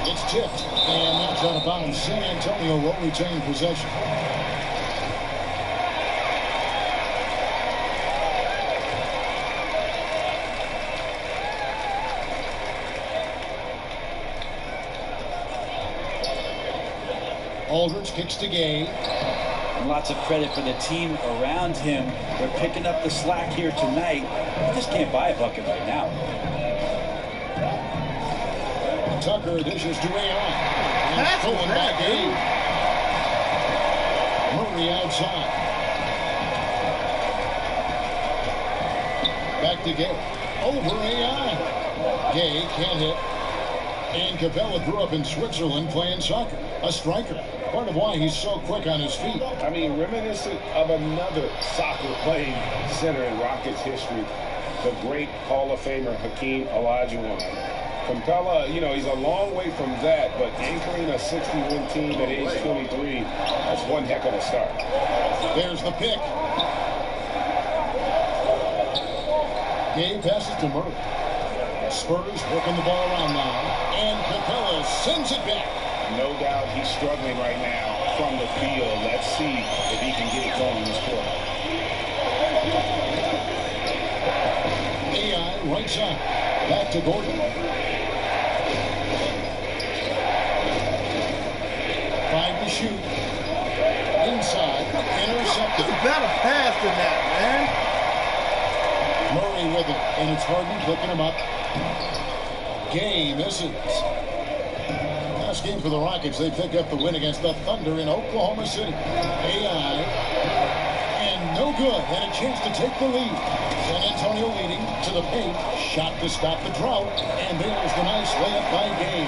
It's tipped, and that's out of bounds. San Antonio will retain possession. Aldridge kicks to Gay. And lots of credit for the team around him. They're picking up the slack here tonight. They just can't buy a bucket right now. Tucker dishes to AI. And stolen by Gay. Murray outside. Back to Gay. Over AI. Gay can't hit. And Capella grew up in Switzerland playing soccer. A striker. Part of why he's so quick on his feet. I mean, reminiscent of another soccer-playing center in Rockets history, the great Hall of Famer Hakeem Olajuwon. Capella, he's a long way from that, but anchoring a 60-win team at age 23, that's one heck of a start. There's the pick. Gay passes to Murray. Spurs working the ball around now. And Capella sends it back. No doubt he's struggling right now from the field. Let's see if he can get it going in this quarter. AI right side. Back to Gordon. 5 to shoot. Inside. Intercepted. Better pass than that, man. Murray with it. And it's Harden picking him up. Gay misses. Last game for the Rockets. They pick up the win against the Thunder in Oklahoma City. AI. And no good. And a chance to take the lead. San Antonio leading to the paint. Shot to stop the drought. And there's the nice layup by Gay.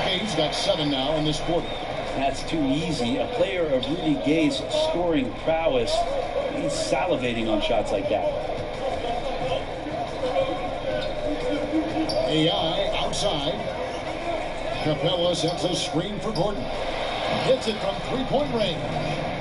Gay's got 7 now in this quarter. That's too easy. A player of Rudy Gay's scoring prowess, he's salivating on shots like that. AI outside. Capella sets a screen for Gordon. Hits it from three-point range.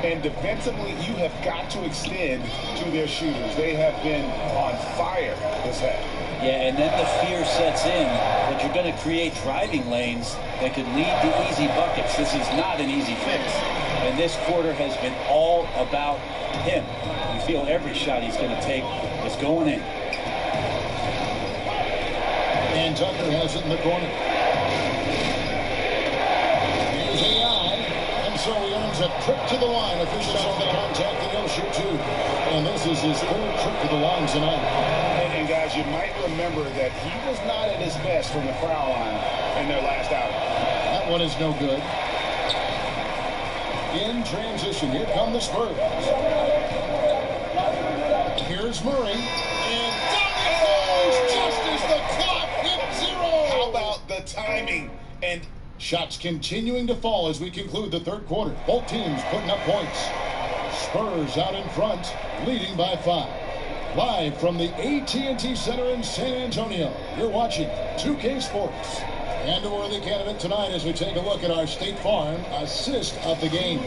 And defensively, you have got to extend to their shooters. They have been on fire this half. Yeah, and then the fear sets in that you're going to create driving lanes that could lead to easy buckets. This is not an easy fix. And this quarter has been all about him. You feel every shot he's going to take is going in. And Tucker has it in the corner. Here's AI. And so he earns a trip to the line. Officials on the contact, and he'll shoot 2. And this is his 3rd trip to the line tonight. And guys, you might remember that he was not at his best from the foul line in their last outing. That one is no good. In transition, here come the Spurs. Here's Murray. And down it goes just as the clock hit 0. How about the timing? And shots continuing to fall as we conclude the 3rd quarter. Both teams putting up points. Spurs out in front, leading by 5. Live from the AT&T Center in San Antonio, you're watching 2K Sports. And a worthy candidate tonight as we take a look at our State Farm assist of the game.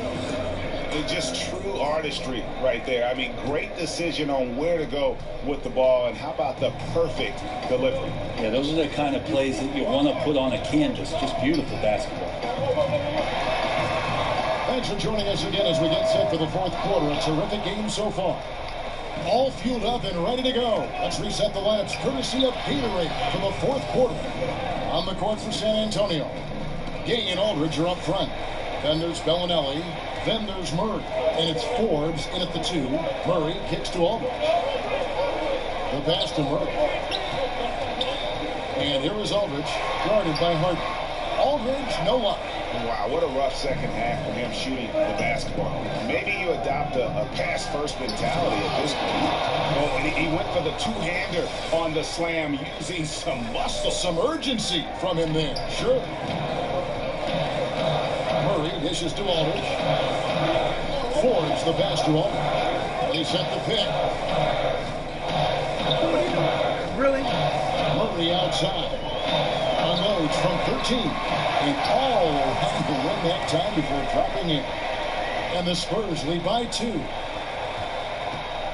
It's just true artistry right there. I mean, great decision on where to go with the ball, and how about the perfect delivery? Yeah, those are the kind of plays that you want to put on a canvas. Just beautiful basketball. Thanks for joining us again as we get set for the 4th quarter. A terrific game so far. All fueled up and ready to go. Let's reset the lineups courtesy of Gatorade for the 4th quarter. On the court for San Antonio. Gay and Aldridge are up front. Then there's Bellinelli. Then there's Murray. And it's Forbes in at the 2. Murray kicks to Aldridge. The pass to Murray. And here is Aldridge, guarded by Harden. Aldridge, no luck. Wow, what a rough second half for him shooting the basketball. Maybe you adopt a pass-first mentality at this point. Oh, and he went for the two-hander on the slam, using some muscle. Some urgency from him there, sure. Murray dishes to Aldridge. Forbes the pass to Aldridge. They set the pick. Really? Murray outside. Unloads from 13. And all around the rim that time before dropping in. And the Spurs lead by 2.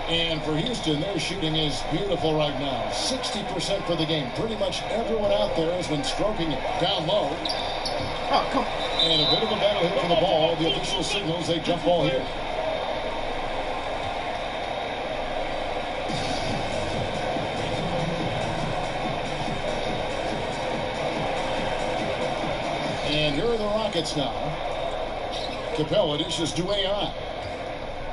And for Houston, their shooting is beautiful right now. 60% for the game. Pretty much everyone out there has been stroking it down low. Oh, come on. And a bit of a battle here for the ball. The official signals a jump ball here. And here are the Rockets now. Capella dishes to AI.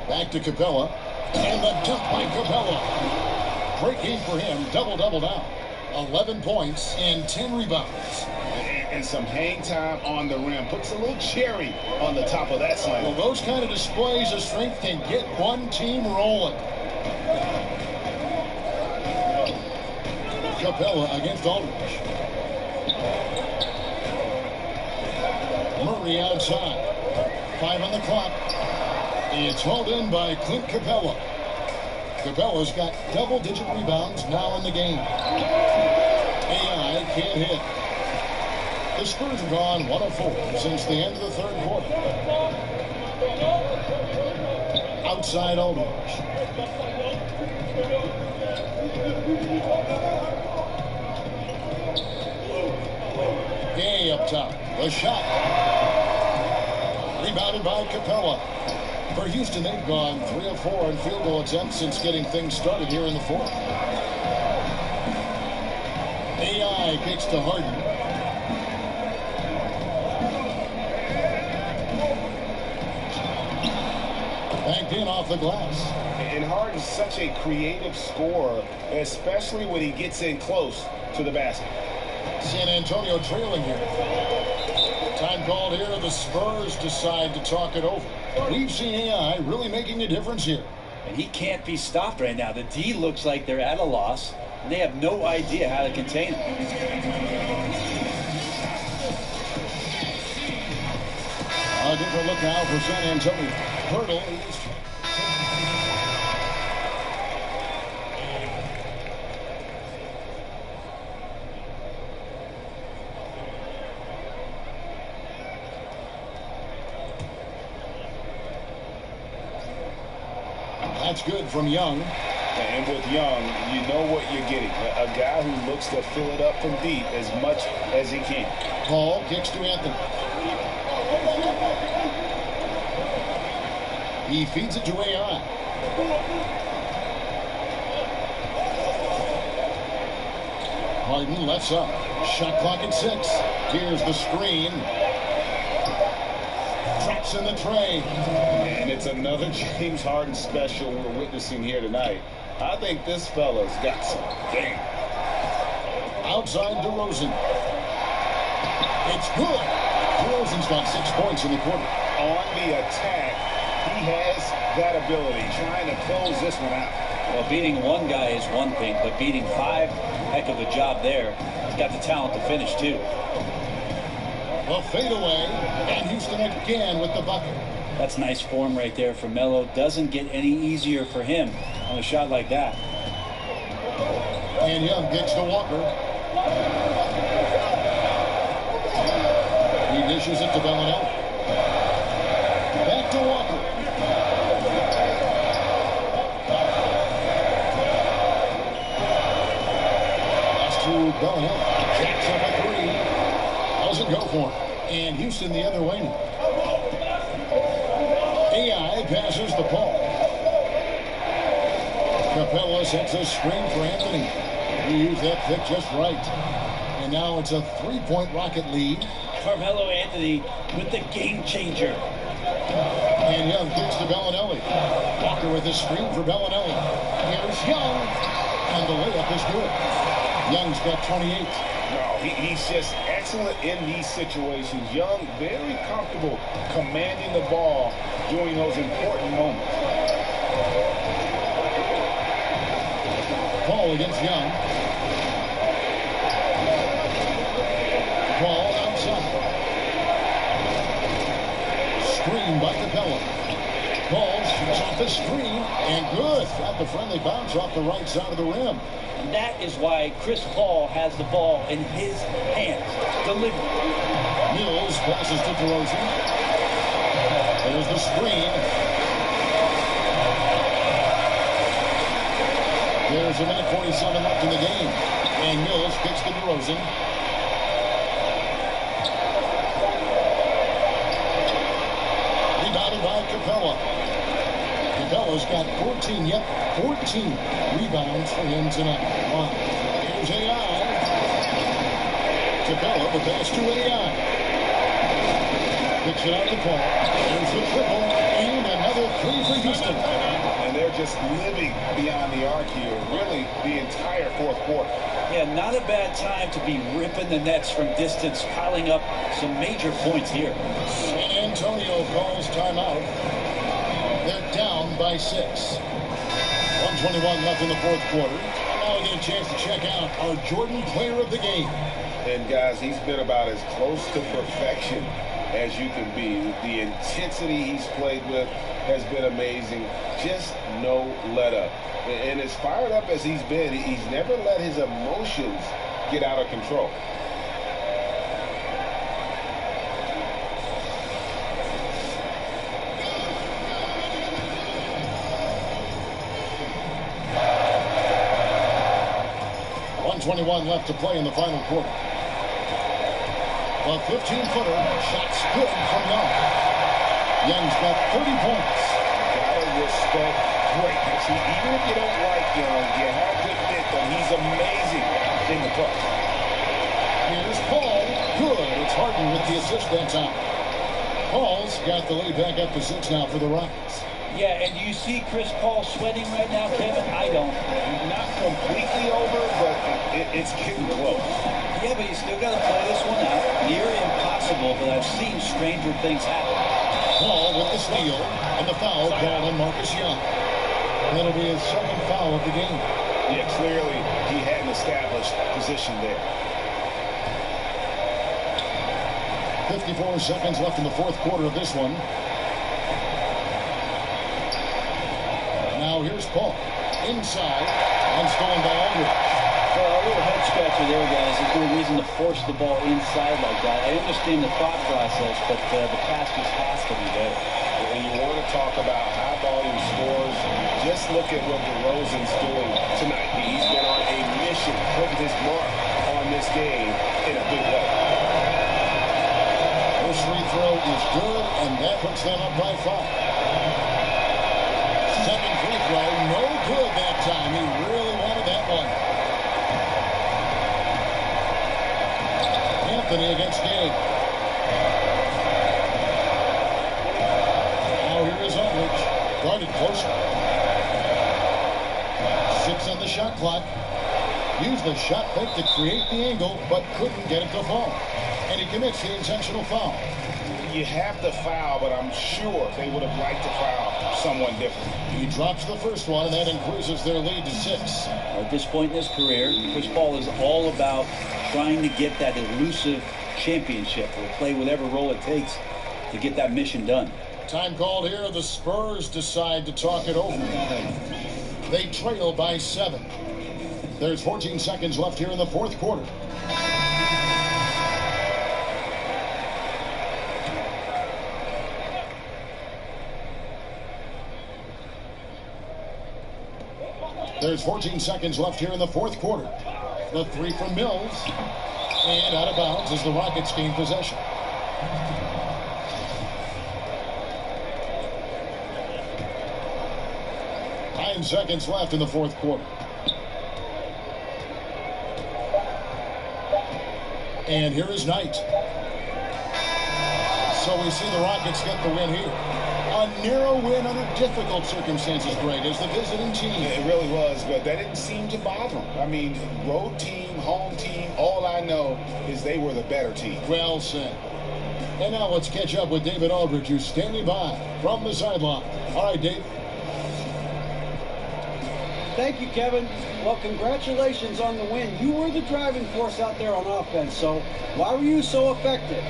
Back to Capella. And the dunk by Capella. Great game for him. Double-double now. 11 points and 10 rebounds. And some hang time on the rim. Puts a little cherry on the top of that slam. Well, those kind of displays of strength can get one team rolling. Capella against Aldridge. Murray outside. 5 on the clock. It's hauled in by Clint Capella. Capella's got double-digit rebounds now in the game. AI can't hit. The Spurs have gone 1 of 4 since the end of the 3rd quarter. Outside Aldridge. Gay up top. The shot. Rebounded by Capella. For Houston, they've gone 3 of 4 in field goal attempts since getting things started here in the fourth. AI kicks to Harden. Banked in off the glass. And Harden's such a creative scorer, especially when he gets in close to the basket. San Antonio trailing here. Time called here. The Spurs decide to talk it over. We've seen AI really making a difference here. And he can't be stopped right now. The D looks like they're at a loss, and they have no idea how to contain him. A different look now for San Antonio. Hurdle is... That's good from Young. And with Young, you know what you're getting. A guy who looks to fill it up from deep as much as he can. Paul kicks to Anthony. He feeds it to AI. Harden lets up. Shot clock at 6. Here's the screen. Drops in the tray. And it's another James Harden special we're witnessing here tonight. I think this fella's got some game. Outside DeRozan. It's good. DeRozan's got 6 points in the quarter. On the attack, he has that ability, trying to close this one out. Well, beating one guy is one thing, but beating 5, heck of a job there. He's got the talent to finish, too. A fadeaway, and Houston again with the bucket. That's nice form right there for Melo. Doesn't get any easier for him on a shot like that. And Young kicks to Walker. He dishes it to Bellinelli. Back to Walker. Pass to Bellinelli. Jacks up a 3. Doesn't go for him. And Houston the other way now. AI passes the ball. Capella sets a screen for Anthony. He used that pick just right. And now it's a 3-point Rocket lead. Carmelo Anthony with the game changer. And Young kicks to Bellinelli. Walker with the screen for Bellinelli. Here's Young. And the layup is good. Young's got 28. No, he's just excellent in these situations. Young, very comfortable commanding the ball during those important moments. Paul against Young. Paul outside. Screen by Capella. Paul shoots off the screen, and good. Got the friendly bounce off the right side of the rim. And that is why Chris Paul has the ball in his hands. Delivery. Mills passes to DeRozan. There's the screen. There's a minute 47 left in the game. And Mills kicks to DeRozan. Rebounded by Capella. Capella's got 14 rebounds for him tonight. Wow. Here's AI. Capella, the pass to AI. Picks it out to Paul. There's the triple. And another 3 for Houston. And they're just living beyond the arc here, really the entire fourth quarter. Yeah, not a bad time to be ripping the nets from distance, piling up some major points here. San Antonio calls timeout. They're down by 6. 1:21 left in the fourth quarter. Now we get a chance to check out our Jordan player of the game. And guys, he's been about as close to perfection as you can be. The intensity he's played with has been amazing. Just no let up. And as fired up as he's been, he's never let his emotions get out of control. 2:21 left to play in the final quarter. A 15-footer, shot's good from Young. Young's got 30 points. Gotta respect greatness. Even if you don't like Young, you have to admit that he's amazing in the clutch. Here's Paul. Good. It's Harden with the assist that time. Paul's got the lead back up to 6 now for the Rockets. Yeah, and do you see Chris Paul sweating right now, Kevin? I don't. Not completely over, but it's getting close. Yeah, but you still got to play this one out. Near impossible, but I've seen stranger things happen. Paul with the steal, and the foul called on Marcus Young. That'll be his second foul of the game. Yeah, clearly he hadn't established position there. 54 seconds left in the fourth quarter of this one. Now here's Paul. Inside, and stolen by Aldridge. Well, a little head scratcher there, guys. There's no reason to force the ball inside like that. I understand the thought process, but the pass just has to be better. When you want to talk about high volume scores, just look at what DeRozan's doing tonight. He's been on a mission, putting his mark on this game in a big way. First free throw is good, and that puts them up by 5. Second free throw, no good that time. He really wanted that one. Anthony against Gabe. Now here is Aldridge. Guarded closer. 6 on the shot clock. Used the shot fake to create the angle, but couldn't get it to fall. And he commits the intentional foul. You have the foul, but I'm sure they would have liked to foul someone different. He drops the first one, and that increases their lead to 6. At this point in his career, Chris Paul is all about trying to get that elusive championship or play whatever role it takes to get that mission done. Time called here. The Spurs decide to talk it over. They trail by 7. There's 14 seconds left here in the fourth quarter. There's 14 seconds left here in the fourth quarter. The three from Mills. And out of bounds as the Rockets gain possession. Nine seconds left in the fourth quarter. And here is Knight. So we see the Rockets get the win here. A narrow win under difficult circumstances, Greg, as the visiting team. It really was, but that didn't seem to bother them. I mean, road team, home team, all I know is they were the better team. Well said. And now let's catch up with David Aldridge, who's standing by from the sideline. All right, Dave. Thank you, Kevin. Well, congratulations on the win. You were the driving force out there on offense, so why were you so effective?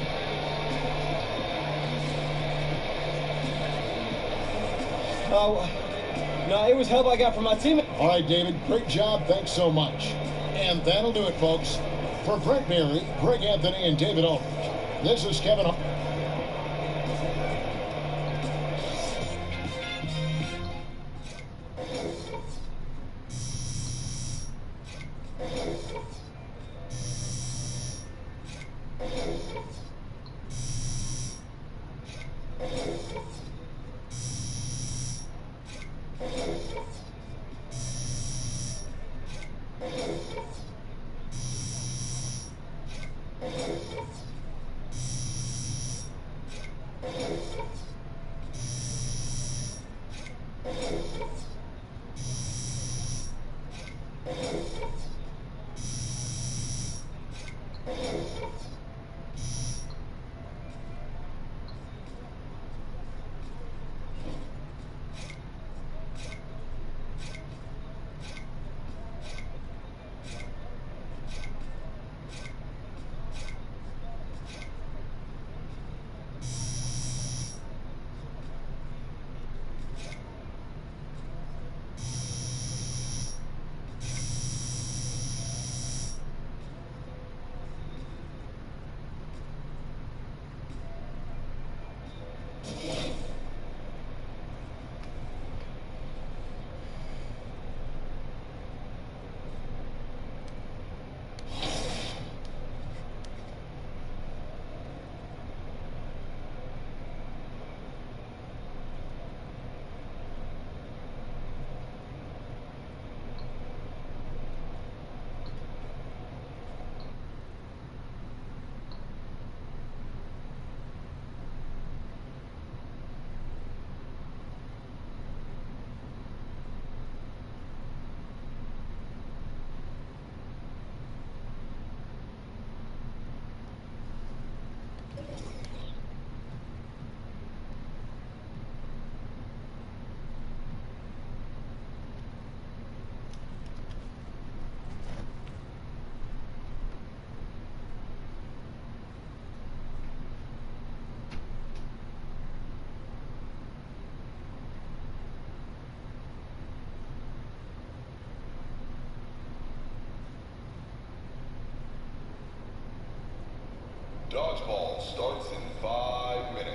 No, it was help I got from my team. All right, David, great job. Thanks so much. And that'll do it, folks. For Brent Berry, Greg Anthony, and David Aldridge, this is Kevin. Dodgeball starts in 5 minutes.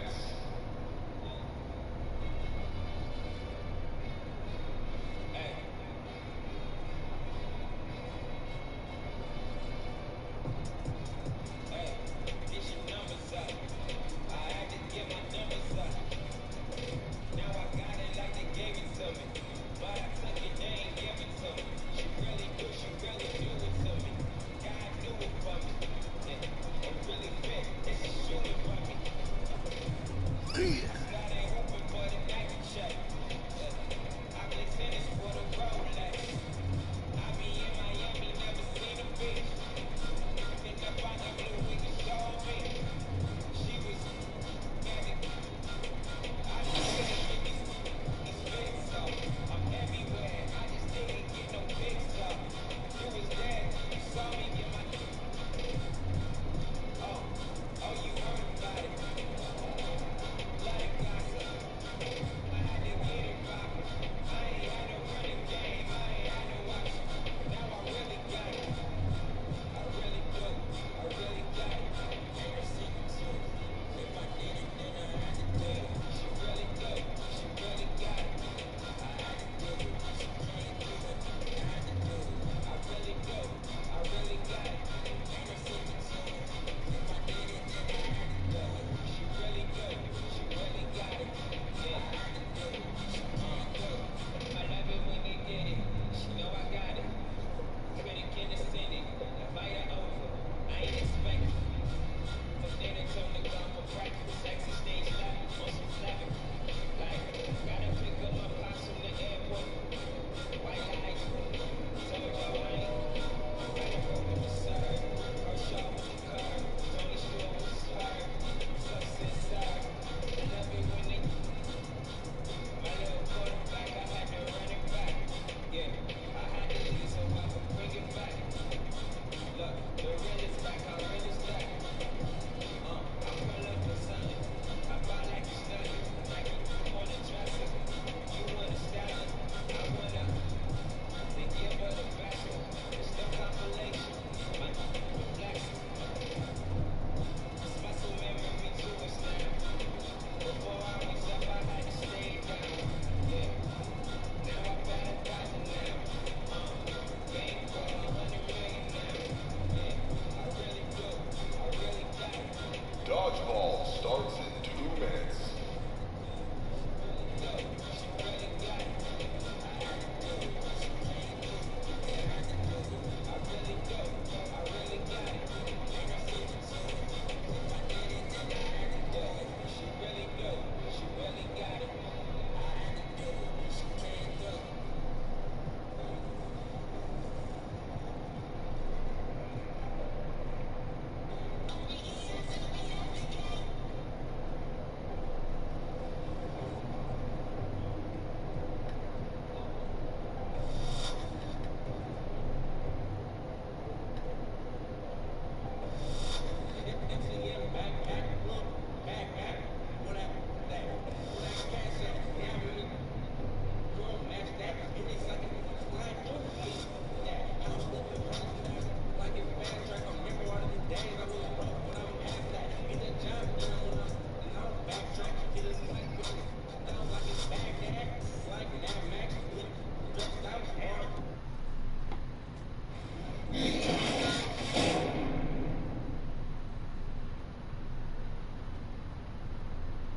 Dodgeball starts in 2 minutes.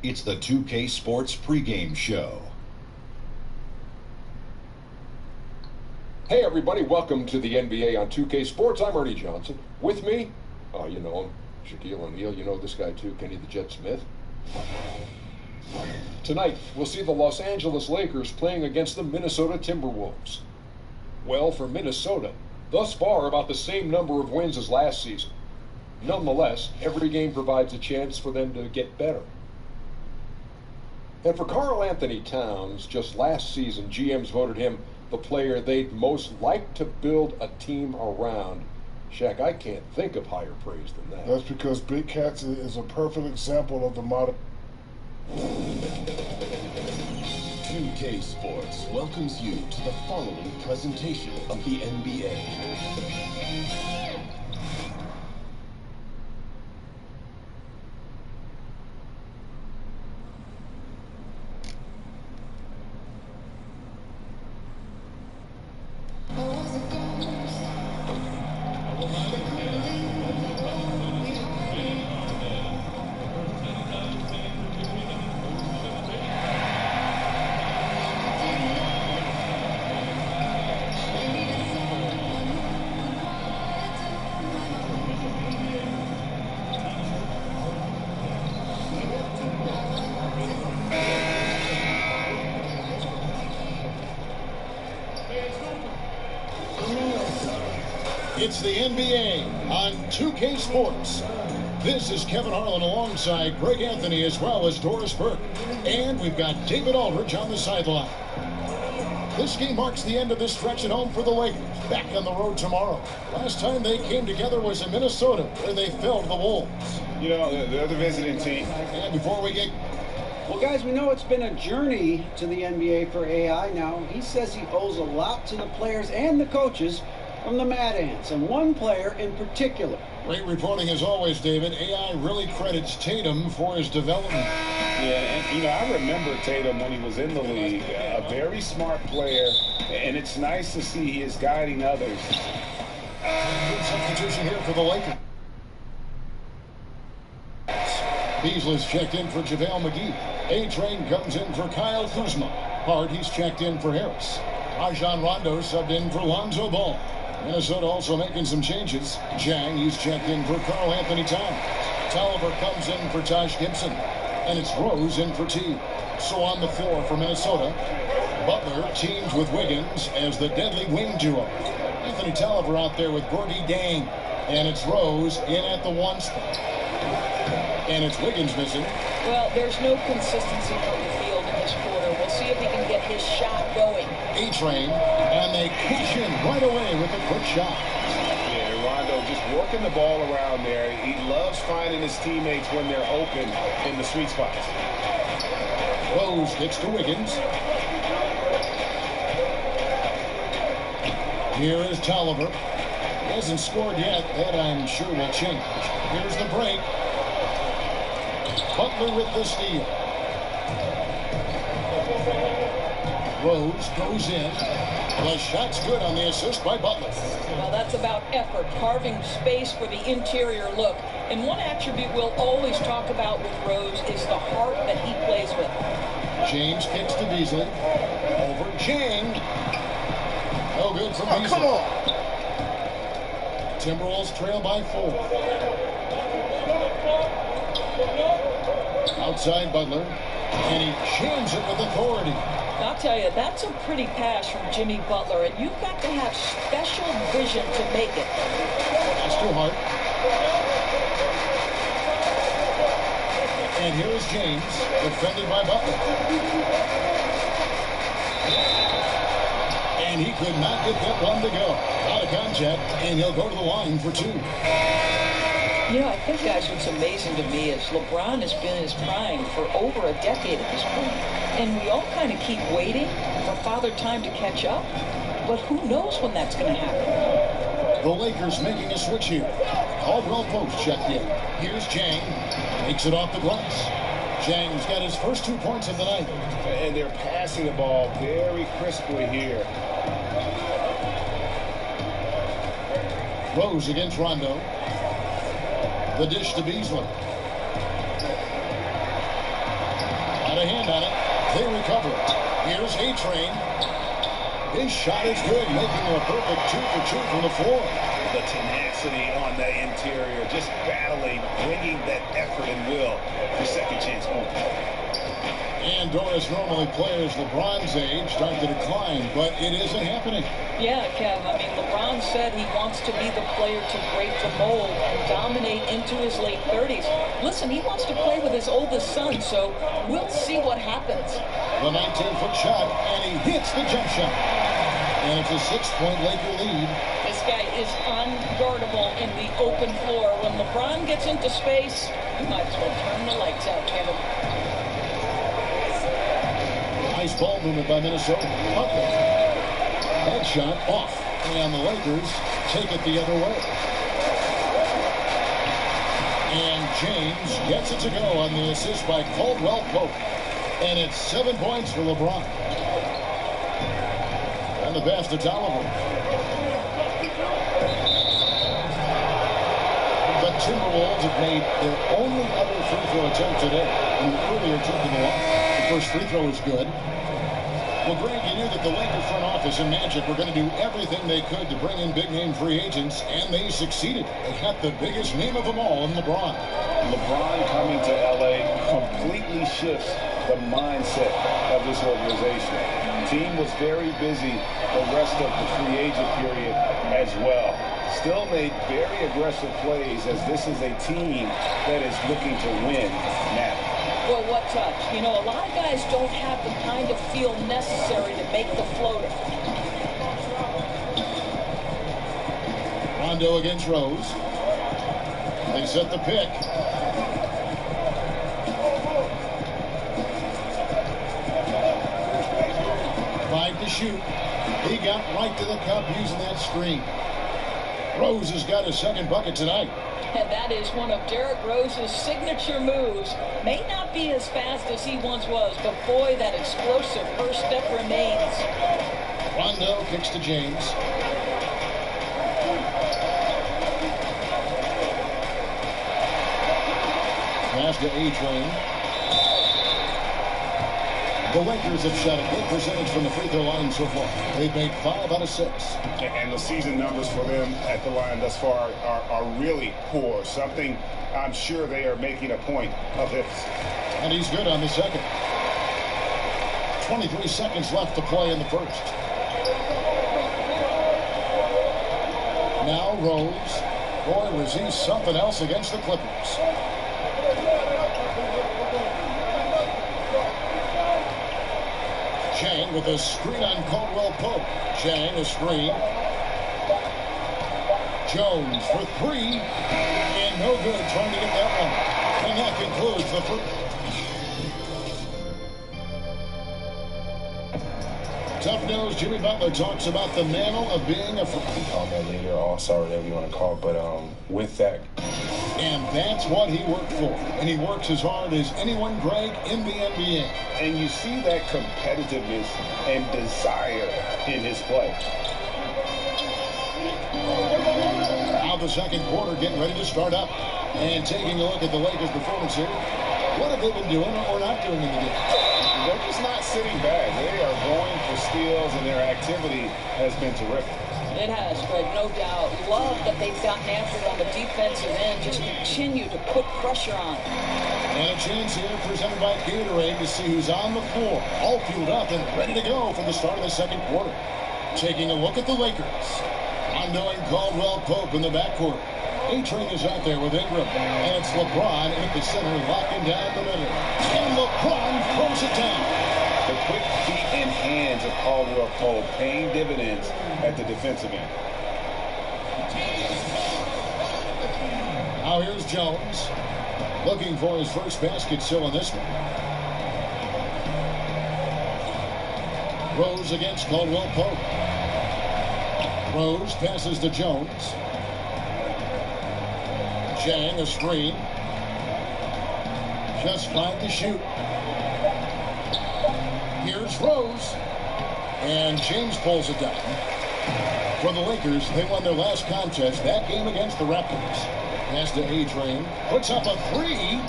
It's the 2K Sports pregame show. Hey everybody, welcome to the NBA on 2K Sports. I'm Ernie Johnson. With me, you know him, Shaquille O'Neal. You know this guy too, Kenny the Jet Smith. Tonight, we'll see the Los Angeles Lakers playing against the Minnesota Timberwolves. Well, for Minnesota, thus far about the same number of wins as last season. Nonetheless, every game provides a chance for them to get better. And for Karl Anthony Towns, just last season, GMs voted him the player they'd most like to build a team around. Shaq, I can't think of higher praise than that. That's because Big Cats is a perfect example of the modern. 2K Sports welcomes you to the following presentation of the NBA. It's the NBA on 2K Sports. This is Kevin Harlan alongside Greg Anthony as well as Doris Burke. And we've got David Aldridge on the sideline. This game marks the end of this stretch at home for the Lakers. Back on the road tomorrow. Last time they came together was in Minnesota, where they felled the Wolves. You know, they're the visiting team. And before we get... Well, guys, we know it's been a journey to the NBA for AI now. He says he owes a lot to the players and the coaches from the Mad Ants, and one player in particular. Great reporting as always, David. AI really credits Tatum for his development. Yeah, and, you know, I remember Tatum when he was in the league, a very smart player, and it's nice to see he is guiding others. Good substitution here for the Lakers. Beasley's checked in for JaVale McGee. A-Train comes in for Kyle Kuzma. Hart, he's checked in for Harris. Rajon Rondo subbed in for Lonzo Ball. Minnesota also making some changes. Jang, he's checked in for Karl Anthony Towns. Tolliver comes in for Taj Gibson. And it's Rose in for T. So on the floor for Minnesota, Butler teams with Wiggins as the deadly wing duo. Anthony Tolliver out there with Gorgie Dang. And it's Rose in at the 1 spot. And it's Wiggins missing. Well, there's no consistency from the field in this quarter. We'll see if he can get his shot going. A-Train, and they cash in right away with a quick shot. Yeah, Rondo just working the ball around there. He loves finding his teammates when they're open in the sweet spots. Rose gets to Wiggins. Here is Tolliver. He hasn't scored yet. That I'm sure will change. Here's the break. Butler with the steal. Rose goes in. The shot's good on the assist by Butler. Well, that's about effort, carving space for the interior look. And one attribute we'll always talk about with Rose is the heart that he plays with. James kicks to Beasley. Over Jang. No good from Beasley. Come on. Timberwolves trail by 4. Outside Butler. And he jams it with authority. I'll tell you, that's a pretty pass from Jimmy Butler, and you've got to have special vision to make it. That's too hard. And here is James, defended by Butler. And he could not get that one to go. Out of contact, and he'll go to the line for 2. You know, I think, guys, what's amazing to me is LeBron has been in his prime for over a decade at this point. And we all kind of keep waiting for Father Time to catch up. But who knows when that's going to happen? The Lakers making a switch here. Caldwell Post checked in. Here's Jang. Takes it off the glass. Jang's got his first 2 points of the night. And they're passing the ball very crisply here. Rose against Rondo. The dish to Beasley. Got a hand on it. They recover it. Here's A-Train. His shot is good, making a perfect 2 for 2 from the floor. The tenacity on the interior, just battling, bringing that effort and will for second chance points. And Doris, normally players LeBron's age start to decline, but it isn't happening. Yeah, Kev, I mean, LeBron said he wants to be the player to break the mold and dominate into his late 30s. Listen, he wants to play with his oldest son, so we'll see what happens. The 19-foot shot, and he hits the jump shot. And it's a 6-point Laker lead. This guy is unguardable in the open floor. When LeBron gets into space, you might as well turn the lights out, Kevin. Nice ball movement by Minnesota. Butler. That shot off. And the Lakers take it the other way. And James gets it to go on the assist by Caldwell Pope. And it's 7 points for LeBron. And the pass to Tolliver. The Timberwolves have made their only other free throw attempt today. And earlier took them along. The first free throw is good. Well, Greg, you knew that the Lakers front office and Magic were going to do everything they could to bring in big-name free agents, and they succeeded. They got the biggest name of them all in LeBron. LeBron coming to L.A. completely shifts the mindset of this organization. The team was very busy the rest of the free agent period as well. still made very aggressive plays, as this is a team that is looking to win now. Boy, what touch. You know, a lot of guys don't have the kind of feel necessary to make the floater. Rondo against Rose. They set the pick. Five to shoot. He got right to the cup using that screen. Rose has got his second bucket tonight. And that is one of Derrick Rose's signature moves. May not be as fast as he once was, but boy, that explosive first step remains. Rondo kicks to James. Pass to A-Train. The Lakers have shot a good percentage from the free throw line so far. They've made 5 out of 6. And the season numbers for them at the line thus far are really poor. Something I'm sure they are making a point of this. And he's good on the second. 23 seconds left to play in the first. Now Rose. Boy, was he something else against the Clippers. Chang with a screen on Caldwell Pope. Chang a screen. Jones for 3. And no good trying to get that one. And that concludes the first. Tough nose Jimmy Butler talks about the mantle of being a call that leader, all-star, whatever you want to call it, but with that. And that's what he worked for. And he works as hard as anyone, Greg, in the NBA. And you see that competitiveness and desire in his play. Now the second quarter getting ready to start up. And taking a look at the Lakers' performance here. What have they been doing or not doing in the game? They're just not sitting back. They are going for steals, and their activity has been terrific. It has, Greg, no doubt. Love that they've gotten after it on the defensive end. Just continue to put pressure on. And a chance here presented by Gatorade to see who's on the floor. All fueled up and ready to go for the start of the second quarter. Taking a look at the Lakers. Rondo and Caldwell Pope in the backcourt. A-Train is out there with Ingram. And it's LeBron at the center, locking down the middle. And LeBron throws it down. The quick feet and hands of Caldwell Pope paying dividends at the defensive end. Now here's Jones. Looking for his first basket still in this one. Rose against Caldwell Pope. Rose passes to Jones. Chang a screen. Just 5 to shoot. Here's Rose. And James pulls it down. For the Lakers, they won their last contest, that game against the Raptors. Pass to A-Train. Puts up a 3.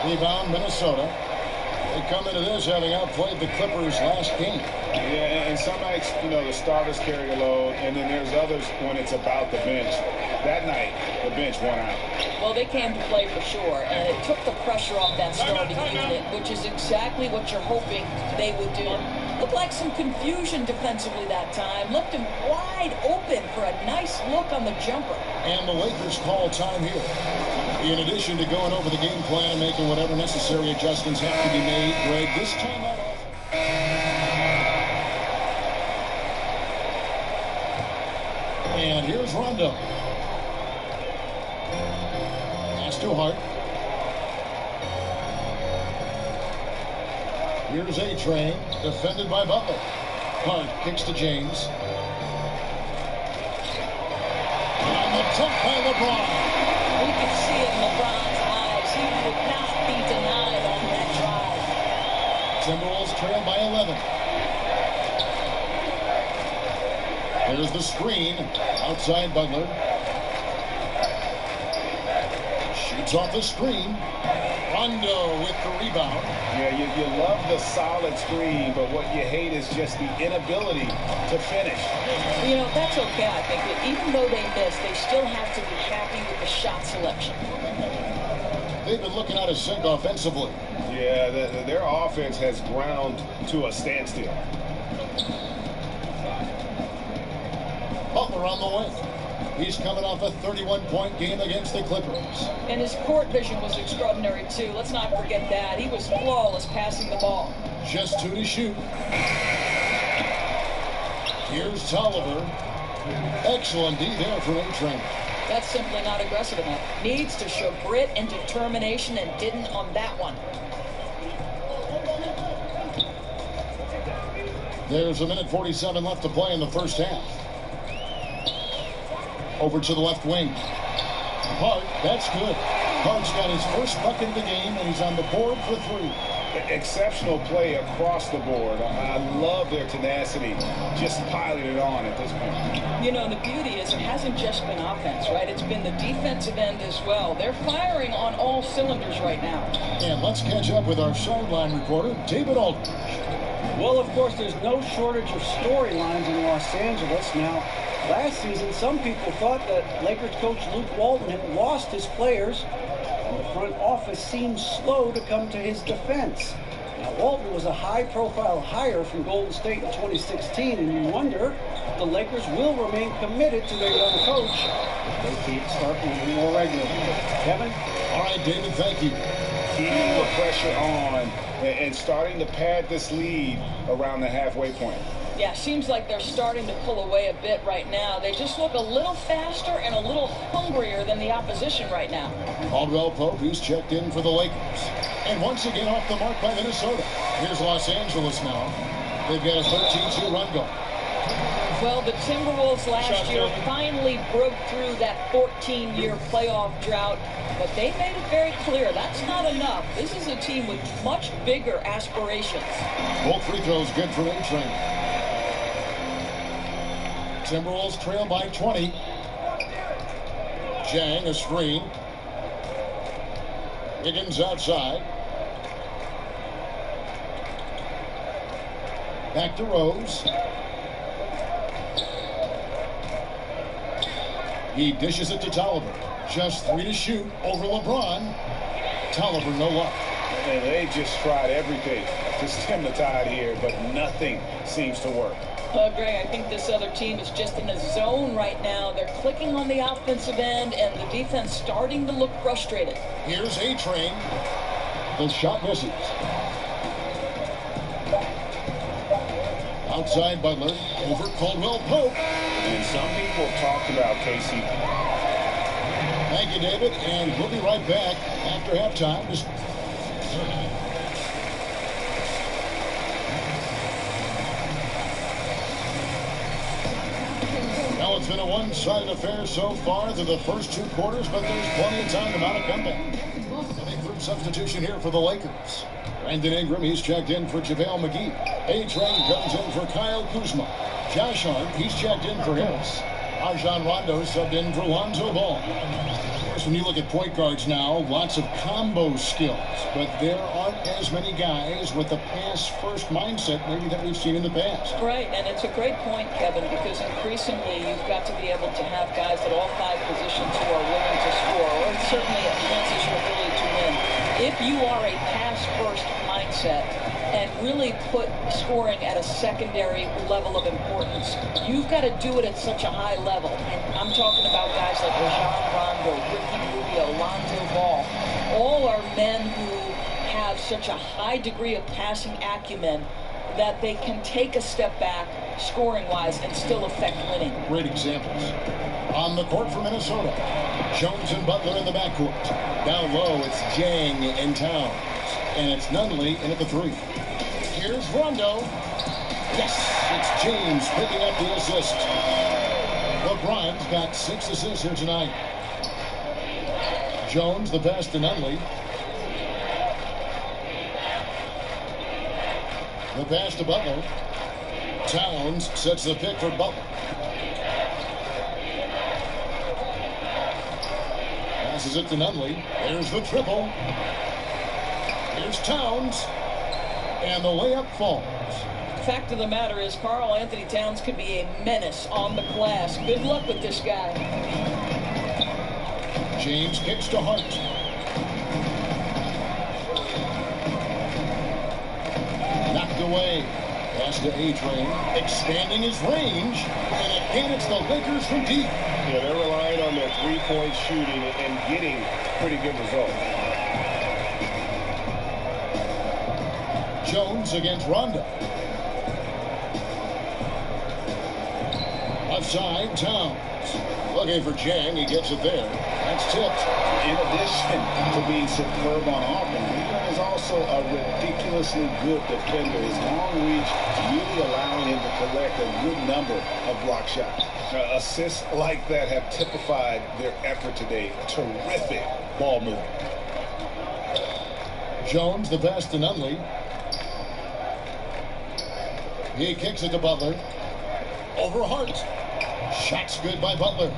Rebound, Minnesota. They come into this having outplayed the Clippers last game. Yeah, and some nights, you know, the starters carry a load, and then there's others when it's about the bench. That night, the bench won out. Well, they came to play for sure, and it took the pressure off that starting unit, which is exactly what you're hoping they would do. Looked like some confusion defensively that time. Left him wide open for a nice look on the jumper. And the Lakers call time here. In addition to going over the game plan and making whatever necessary adjustments have to be made, Greg, this time out. And here's Rondo. Pass to Hart. Here's A-Train, defended by Butler. Hart kicks to James. On the top by LeBron. You could see it in LeBron's eyes. He would not be denied on that drive. Timberwolves trail by 11. There's the screen. Outside Butler. Shoots off the screen. Rondo with the rebound. Yeah, you love the solid screen, but what you hate is just the inability to finish. You know, that's okay, I think. Even though they missed, they still have to be happy with the shot selection. They've been looking out of sync offensively. Yeah, their offense has ground to a standstill. Butler on the way. He's coming off a 31-point game against the Clippers. And his court vision was extraordinary, too. Let's not forget that. He was flawless passing the ball. Just 2 to shoot. Here's Tolliver. Excellent D there from A-Train. That's simply not aggressive enough. Needs to show grit and determination, and didn't on that one. There's a minute 47 left to play in the first half. Over to the left wing. Hart, that's good. Hart's got his first bucket of the game, and he's on the board for 3. Exceptional play across the board. I love their tenacity, just piling it on at this point. You know, the beauty is it hasn't just been offense, right? It's been the defensive end as well. They're firing on all cylinders right now. And let's catch up with our sideline reporter, David Aldridge. Well, of course, there's no shortage of storylines in Los Angeles. Now, last season, some people thought that Lakers coach Luke Walton had lost his players. And the front office seemed slow to come to his defense. Now, Walton was a high-profile hire from Golden State in 2016, and you wonder if the Lakers will remain committed to their young coach if they can't start winning more regularly. Kevin? All right, David, thank you. Keeping the pressure on and starting to pad this lead around the halfway point. Yeah, seems like they're starting to pull away a bit right now. They just look a little faster and a little hungrier than the opposition right now. Caldwell Pope, who's checked in for the Lakers. And once again off the mark by Minnesota. Here's Los Angeles now. They've got a 13-2 run going. Well, the Timberwolves last year finally broke through that 14-year playoff drought, but they made it very clear that's not enough. This is a team with much bigger aspirations. Both free throws good for A-Train. Timberwolves trail by 20. Jang, a screen. Higgins outside. Back to Rose. He dishes it to Tolliver. Just 3 to shoot over LeBron. Tolliver, no luck. And they just tried everything to stem the tide here, but nothing seems to work. Greg, I think this other team is just in a zone right now. They're clicking on the offensive end, and the defense starting to look frustrated. Here's A-Train. The shot misses. Outside Butler, over Caldwell Pope. And some people have talked about KCP. Thank you, David, and we'll be right back after halftime. Well, it's been a one-sided affair so far through the first 2 quarters, but there's plenty of time to mount a comeback. A big group substitution here for the Lakers. Brandon Ingram, he's checked in for JaVale McGee. A-Train comes in for Kyle Kuzma. Josh Hart, he's checked in for Harris. Rajon Rondo subbed in for Lonzo Ball. Of course, when you look at point guards now, lots of combo skills, but there aren't as many guys with the pass-first mindset maybe that we've seen in the past. Right, and it's a great point, Kevin, because increasingly you've got to be able to have guys at all 5 positions who are willing to score, or it certainly enhances your ability to win. If you are a pass-first mindset and really put scoring at a secondary level of importance, you've got to do it at such a high level. And I'm talking about guys like Rajon Rondo, Ricky Rubio, Lonzo Ball. All are men who have such a high degree of passing acumen that they can take a step back scoring-wise and still affect winning. Great examples. On the court for Minnesota, Jones and Butler in the backcourt. Down low, it's Jang and Towns. And it's Nunley in at the 3. Here's Rondo. Yes, it's James picking up the assist. LeBron's got 6 assists here tonight. Jones, the pass to Nunley. The pass to Butler. Towns sets the pick for Butler. Passes it to Nunley. There's the triple. Here's Towns. And the layup falls. Fact of the matter is, Karl Anthony Towns could be a menace on the glass. Good luck with this guy. James kicks to Hart. Knocked away. Pass to A-Train, expanding his range, and again it's the Lakers from deep. Yeah, they're relying on their three-point shooting and getting pretty good results. Jones against Rondo. Outside, Towns. Looking for Jang, he gets it there. That's tipped. In addition to being superb on offense, he is also a ridiculously good defender. His long reach really allowing him to collect a good number of block shots. Assists like that have typified their effort today. Terrific ball movement. Jones, the best and only. He kicks it to Butler. Over Hart. Shot's good by Butler.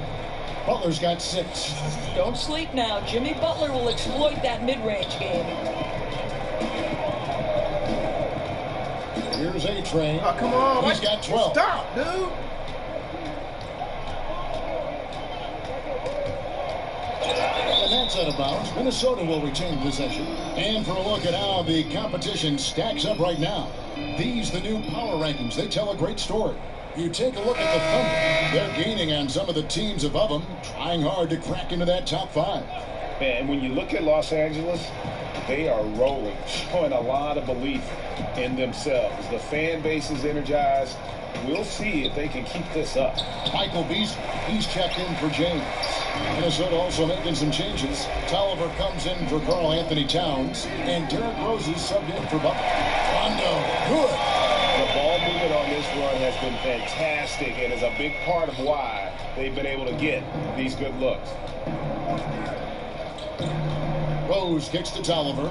Butler's got 6. Don't sleep now. Jimmy Butler will exploit that mid-range game. Here's A-Train. Oh, come on. He's got 12. Stop, dude. And that's out of bounds. Minnesota will retain possession. And for a look at how the competition stacks up right now. These, the new power rankings, they tell a great story. You take a look at the Thunder. They're gaining on some of the teams above them, trying hard to crack into that top 5. And when you look at Los Angeles, they are rolling, showing a lot of belief in themselves. The fan base is energized. We'll see if they can keep this up. Michael Beasley, he's checked in for James. Minnesota also making some changes. Tolliver comes in for Karl Anthony Towns, and Derrick Rose is subbed in for Butler. Rondo, good. The ball movement on this run has been fantastic and is a big part of why they've been able to get these good looks. Rose kicks to Tolliver.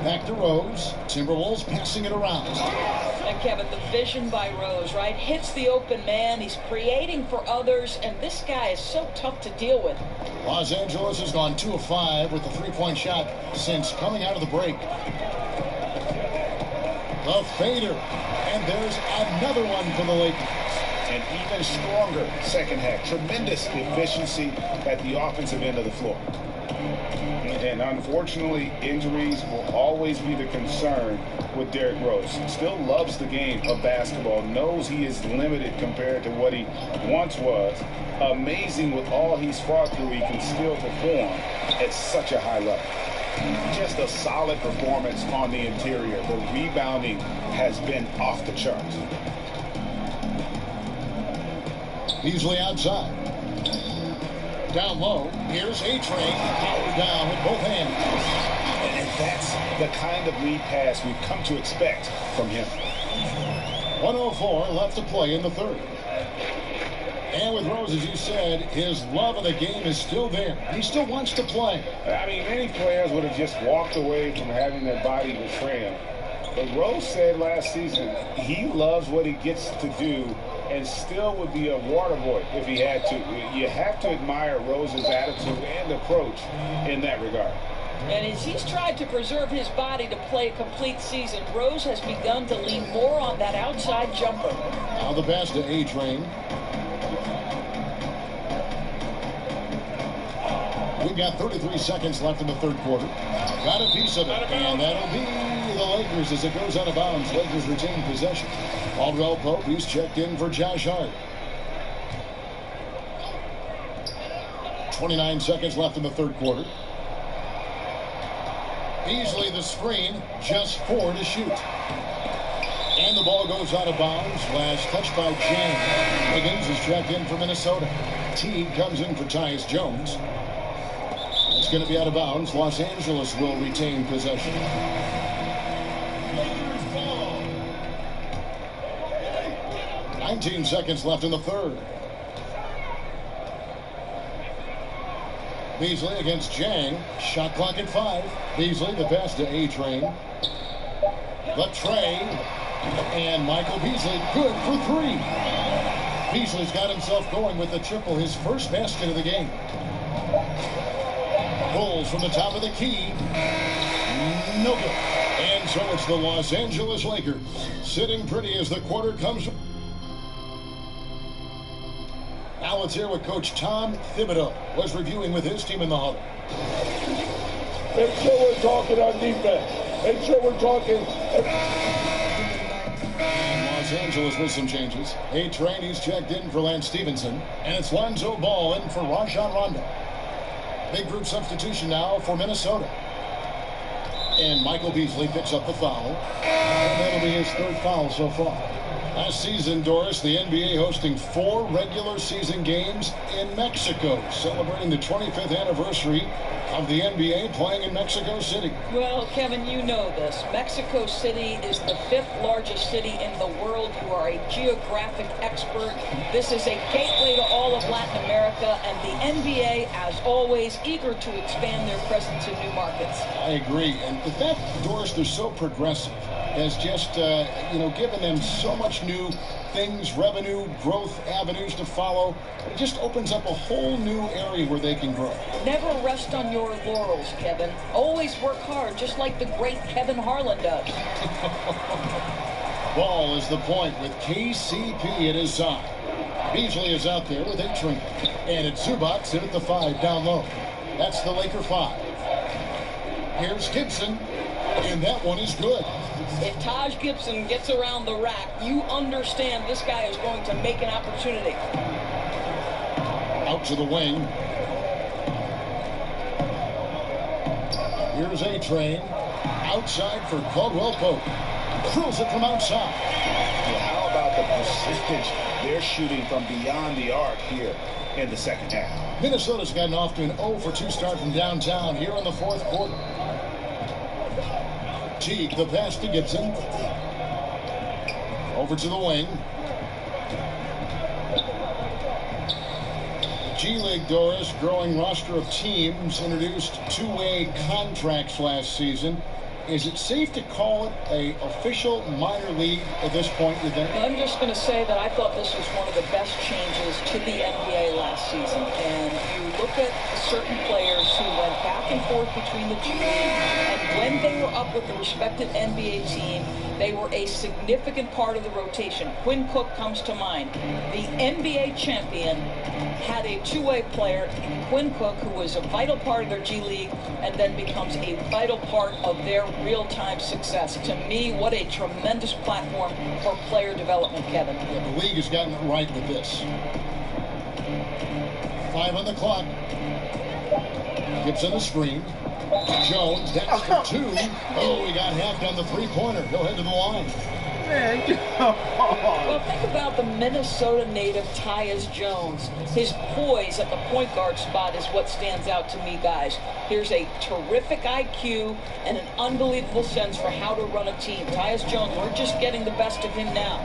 Back to Rose. Timberwolves passing it around. And Kevin, the vision by Rose, right? Hits the open man. He's creating for others, and this guy is so tough to deal with. Los Angeles has gone 2 of 5 with the three-point shot since coming out of the break. The fader. And there's another one for the Lakers. An even stronger second half. Tremendous efficiency at the offensive end of the floor. And unfortunately, injuries will always be the concern with Derrick Rose. Still loves the game of basketball, knows he is limited compared to what he once was. Amazing with all he's fought through, he can still perform at such a high level. Just a solid performance on the interior. The rebounding has been off the charts. Beasley outside. Down low, here's A-Train, powered down with both hands. And that's the kind of lead pass we've come to expect from him. 1:04 left to play in the third. And with Rose, as you said, his love of the game is still there. He still wants to play. I mean, many players would have just walked away from having their body betray him. But Rose said last season he loves what he gets to do and still would be a water boy if he had to. You have to admire Rose's attitude and approach in that regard. And as he's tried to preserve his body to play a complete season, Rose has begun to lean more on that outside jumper. Now the pass to A-Train. We've got 33 seconds left in the third quarter. Got a piece of it, and that'll be the Lakers as it goes out of bounds. Lakers retain possession. Caldwell Pope, he's checked in for Josh Hart. 29 seconds left in the third quarter. Beasley the screen, just 4 to shoot. And the ball goes out of bounds. Last touch by James. Higgins is checked in for Minnesota. Teague comes in for Tyus Jones. It's going to be out of bounds. Los Angeles will retain possession. 19 seconds left in the third. Beasley against Jang. Shot clock at 5. Beasley the pass to A-Train. The tray. And Michael Beasley good for 3. Beasley's got himself going with the triple, his first basket of the game. Pulls from the top of the key. No good. And so it's the Los Angeles Lakers sitting pretty as the quarter comes. Now let's hear what Coach Tom Thibodeau was reviewing with his team in the huddle. Make sure we're talking on defense. Make sure we're talking. Los Angeles with some changes. A-Train, he's checked in for Lance Stevenson. And it's Lonzo Ball in for Rajon Rondo. Big group substitution now for Minnesota. And Michael Beasley picks up the foul. And that'll be his third foul so far. Last season, Doris, the NBA hosting 4 regular season games in Mexico, celebrating the 25th anniversary of the NBA playing in Mexico City. Well, Kevin, you know this. Mexico City is the 5th largest city in the world. You are a geographic expert. This is a gateway to all of Latin America, and the NBA, as always, eager to expand their presence in new markets. I agree. And the fact, Doris, they're so progressive has just, given them so much new things, revenue, growth avenues to follow. It just opens up a whole new area where they can grow. Never rest on your laurels, Kevin. Always work hard, just like the great Kevin Harlan does. Ball is the point with KCP at his side. Beasley is out there with A-Train. And it's Zubac in at the 5 down low. That's the Laker 5. Here's Gibson, and that one is good. If Taj Gibson gets around the rack, you understand this guy is going to make an opportunity. Out to the wing. Here's A-Train. Outside for Caldwell Pope. Drills it from outside. Well, how about the percentage they're shooting from beyond the arc here in the second half? Minnesota's gotten off to an 0-for-2 start from downtown here in the fourth quarter. Teague, the pass to Gibson. Over to the wing. G-League, Doris, growing roster of teams, introduced two-way contracts last season. Is it safe to call it a official minor league at this point, you think? I'm just going to say that I thought this was one of the best changes to the NBA last season. And you look at certain players who went back and forth between the G League, and when they were up with the respective NBA team, they were a significant part of the rotation. Quinn Cook comes to mind. The NBA champion had a two-way player, Quinn Cook, who was a vital part of their G League and then becomes a vital part of their real-time success. To me, what a tremendous platform for player development, Kevin. Yeah, the league has gotten it right with this. 5 on the clock. Gibson a screen. Jones, that's for 2. Oh, we got half on the three-pointer. Go ahead to the line. Man, well, think about the Minnesota native Tyus Jones. His poise at the point guard spot is what stands out to me, guys. Here's a terrific IQ and an unbelievable sense for how to run a team. Tyus Jones, we're just getting the best of him now.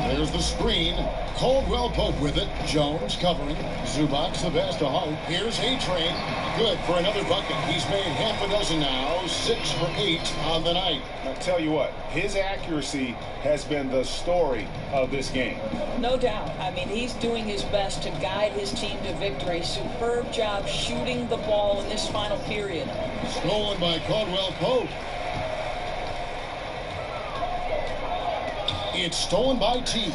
There's the screen. Caldwell Pope with it. Jones covering. Zubac the pass to Hart. Here's A-Train. Good for another bucket. He's made half a dozen now. 6 for 8 on the night. I'll tell you what, his accuracy has been the story of this game. No doubt. I mean, he's doing his best to guide his team to victory. Superb job shooting the ball in this final period. Stolen by Caldwell Pope. It's stolen by Teague.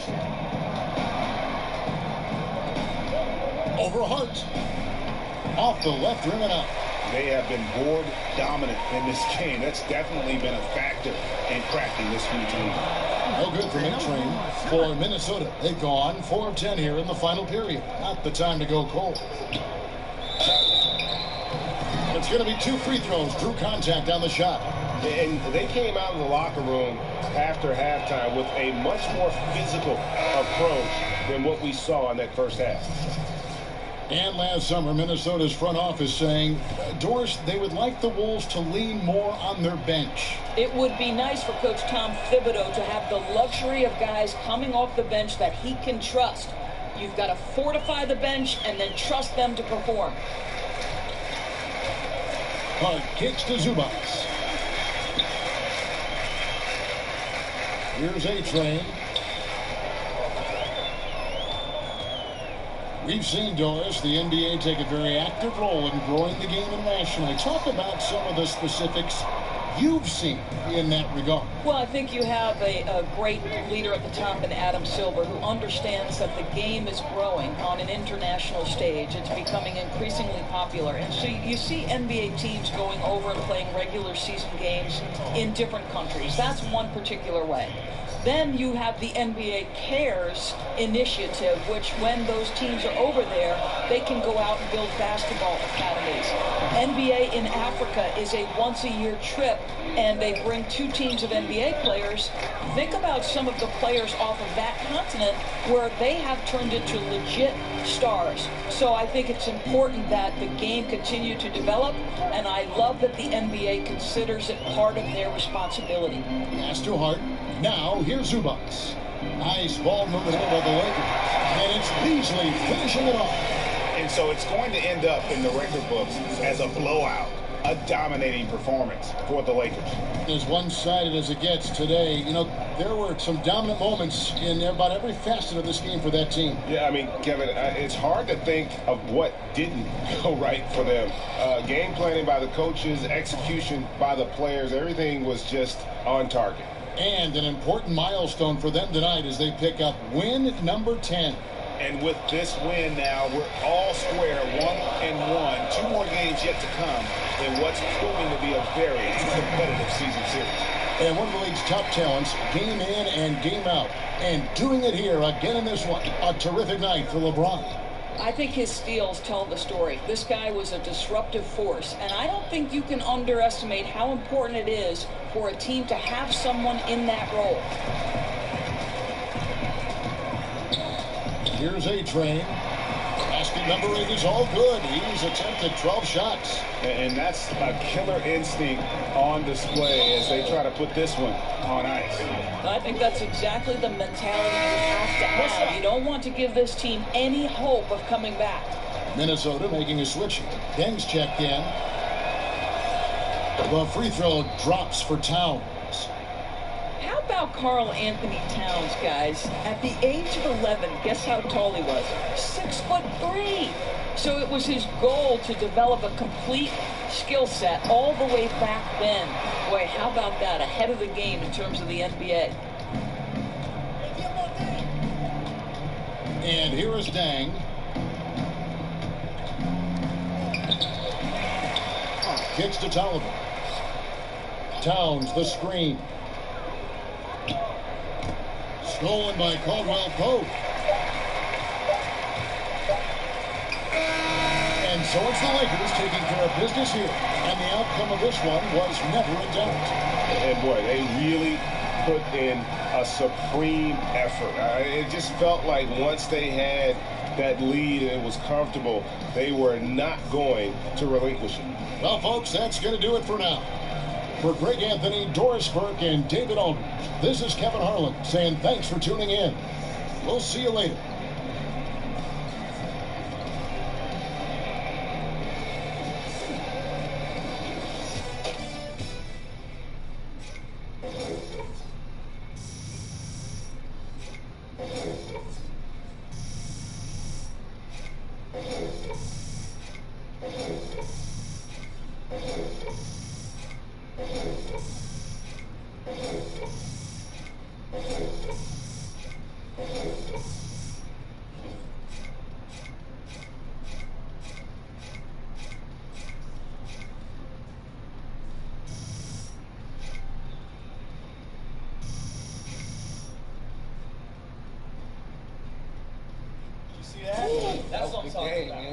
Over Hart. Off the left rim and out. They have been board dominant in this game. That's definitely been a factor in cracking this huge lead. No good for A-Train for Minnesota. They've gone 4 of 10 here in the final period. Not the time to go cold. It's going to be 2 free throws. Drew contact on the shot. And they came out of the locker room after halftime with a much more physical approach than what we saw in that first half. And last summer, Minnesota's front office saying, Doris, they would like the Wolves to lean more on their bench. It would be nice for Coach Tom Thibodeau to have the luxury of guys coming off the bench that he can trust. You've got to fortify the bench and then trust them to perform. Hart kicks to Zubac. Here's A-Train. We've seen, Doris, the NBA take a very active role in growing the game internationally. Talk about some of the specifics you've seen in that regard? Well, I think you have a great leader at the top in Adam Silver who understands that the game is growing on an international stage. It's becoming increasingly popular. And so you see NBA teams going over and playing regular season games in different countries. That's one particular way. Then you have the NBA Cares initiative, which when those teams are over there, they can go out and build basketball academies. NBA in Africa is a once-a-year trip, and they bring 2 teams of NBA players. Think about some of the players off of that continent where they have turned into legit stars. So I think it's important that the game continue to develop, and I love that the NBA considers it part of their responsibility. Pass to Hart. Now, here's Zubats. Nice ball movement by the Lakers. And it's Beasley finishing it off. And so it's going to end up in the record books as a blowout, a dominating performance for the Lakers. As one-sided as it gets today, you know, there were some dominant moments in about every facet of this game for that team. Yeah, I mean, Kevin, it's hard to think of what didn't go right for them. Game planning by the coaches, execution by the players, everything was just on target. And an important milestone for them tonight as they pick up win number 10. And with this win now, we're all square, 1-1. 2 more games yet to come in what's proving to be a very competitive season series. And one of the league's top talents, game in and game out. And doing it here again in this one. A terrific night for LeBron. I think his steals tell the story. This guy was a disruptive force, and I don't think you can underestimate how important it is for a team to have someone in that role. Here's A-Train. Basket number 8 is all good. He's attempted 12 shots. And that's a killer instinct on display as they try to put this one on ice. I think that's exactly the mentality you have to have. You don't want to give this team any hope of coming back. Minnesota making a switch. Deng's checked in. The free throw drops for Towns. How about Karl Anthony Towns, guys? At the age of 11, guess how tall he was? 6'3". So it was his goal to develop a complete skill set all the way back then. Boy, how about that? Ahead of the game in terms of the NBA. And here is Deng. Kicks to Tolliver. Towns, the screen. Stolen by Caldwell Pope. And so it's the Lakers taking care of business here. And the outcome of this one was never in doubt. And boy, they really put in a supreme effort. It just felt like once they had that lead and it was comfortable, they were not going to relinquish it. Well, folks, that's going to do it for now. For Greg Anthony, Doris Burke, and David Aldridge, this is Kevin Harlan saying thanks for tuning in. We'll see you later. That's what I'm talking about.